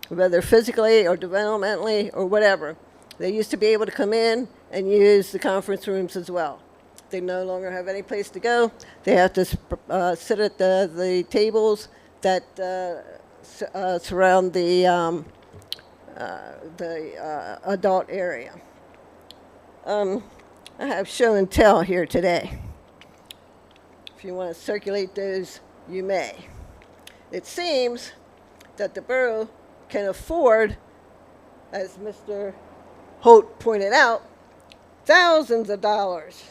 whether physically or developmentally or whatever. They used to be able to come in and use the conference rooms as well. They no longer have any place to go. They have to sit at the tables that surround the adult area. I have show and tell here today. If you want to circulate those, you may. It seems that the borough can afford, as Mr. Holt pointed out, thousands of dollars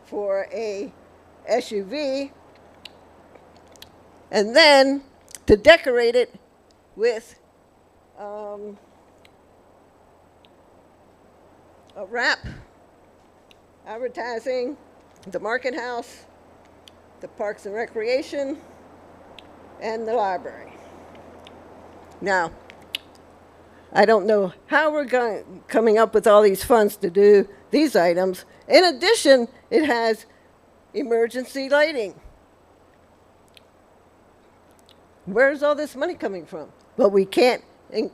for a SUV, and then to decorate it with a wrap, advertising, the market house, the Parks and Recreation, and the library. Now, I don't know how we're coming up with all these funds to do these items. In addition, it has emergency lighting. Where's all this money coming from? But we can't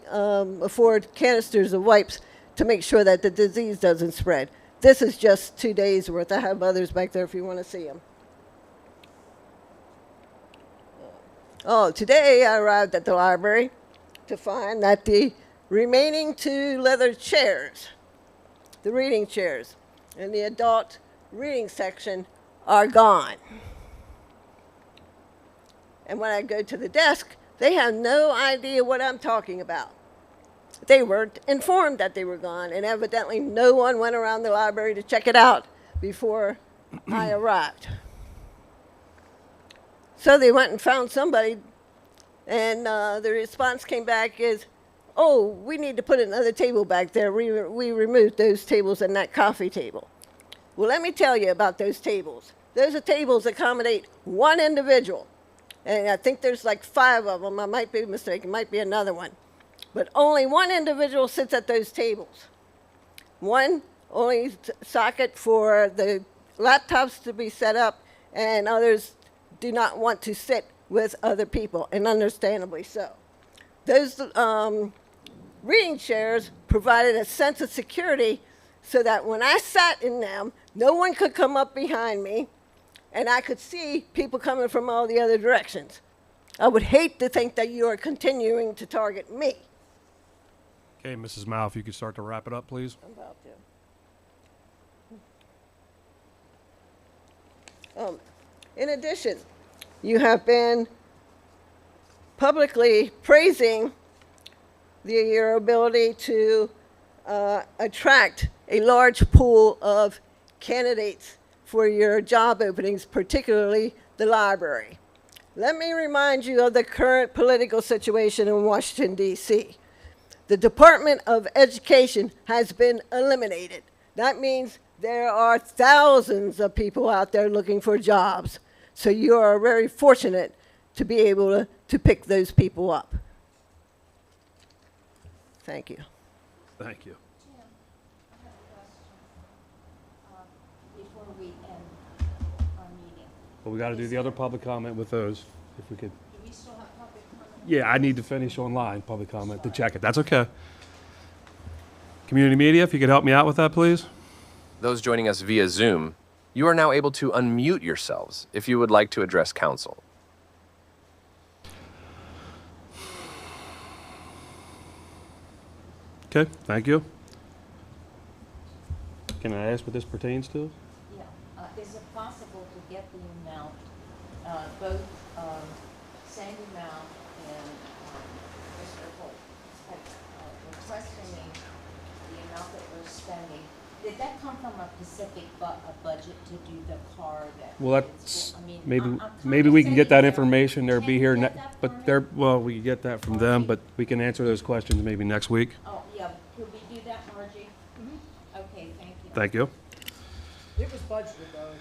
afford canisters of wipes to make sure that the disease doesn't spread. This is just 2 days worth. I have others back there if you want to see them. Oh, today I arrived at the library to find that the remaining 2 leather chairs, the reading chairs, in the adult reading section are gone. And when I go to the desk, they have no idea what I'm talking about. They weren't informed that they were gone, and evidently no one went around the library to check it out before I arrived. So they went and found somebody, and the response came back is, oh, we need to put another table back there. We removed those tables and that coffee table. Well, let me tell you about those tables. Those are tables that accommodate one individual. And I think there's like 5 of them. I might be mistaken. Might be another one. But only one individual sits at those tables. One only socket for the laptops to be set up, and others do not want to sit with other people, and understandably so. Those reading chairs provided a sense of security so that when I sat in them, no one could come up behind me, and I could see people coming from all the other directions. I would hate to think that you are continuing to target me. Okay, Mrs. Mao, if you could start to wrap it up, please. I'm about to. In addition, you have been publicly praising your ability to attract a large pool of candidates for your job openings, particularly the library. Let me remind you of the current political situation in Washington, D.C. The Department of Education has been eliminated. That means there are thousands of people out there looking for jobs. So you are very fortunate to be able to pick those people up. Thank you. Thank you. Jim, I have a question before we end our meeting. Well, we got to do the other public comment with those, if we could. Do we still have public comment Yeah, I need to finish online public comment to check it. That's okay. Community media, if you could help me out with that, please. Those joining us via Zoom, you are now able to unmute yourselves if you would like to address council. Okay, thank you. Can I ask what this pertains to? Yeah, is it possible to get the amount, both Sandy Mount and Mr. Holt have requesting the amount that we're spending? Did that come from a specific budget to do the car that? Well, that's, I mean, maybe, I'm maybe kinda we can get that sitting there. information. They'll Can be you here, get that for but me? they're, well, we can get that from them, but we can answer those questions maybe next week. Oh, yeah, could we do that, Margie? Okay, thank you. Thank you. It was budgeted though,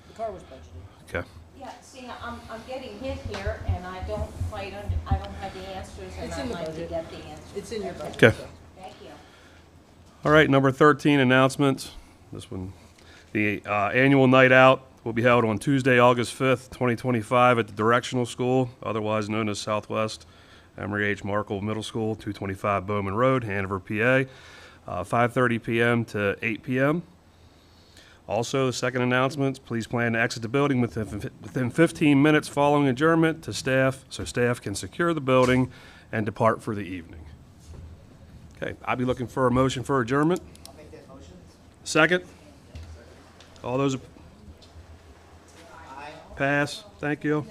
the car was budgeted. Okay. Yeah, see, I'm getting hit here, and I don't have the answers, and It's I'd in the like to budget. get the answers. It's in your budget. Okay. so. Thank you. All right, number 13, announcements. This one, the annual night out will be held on Tuesday, August 5th, 2025 at the Directional School, otherwise known as Southwest Emory H. Markle Middle School, 225 Bowman Road, Hanover, PA, 5:30 p.m. to 8 p.m. Also, second announcements, please plan to exit the building within 15 minutes following adjournment to staff, so staff can secure the building and depart for the evening. Okay, I'll be looking for a motion for adjournment. I'll make that motion. Second? All those? Pass, thank you.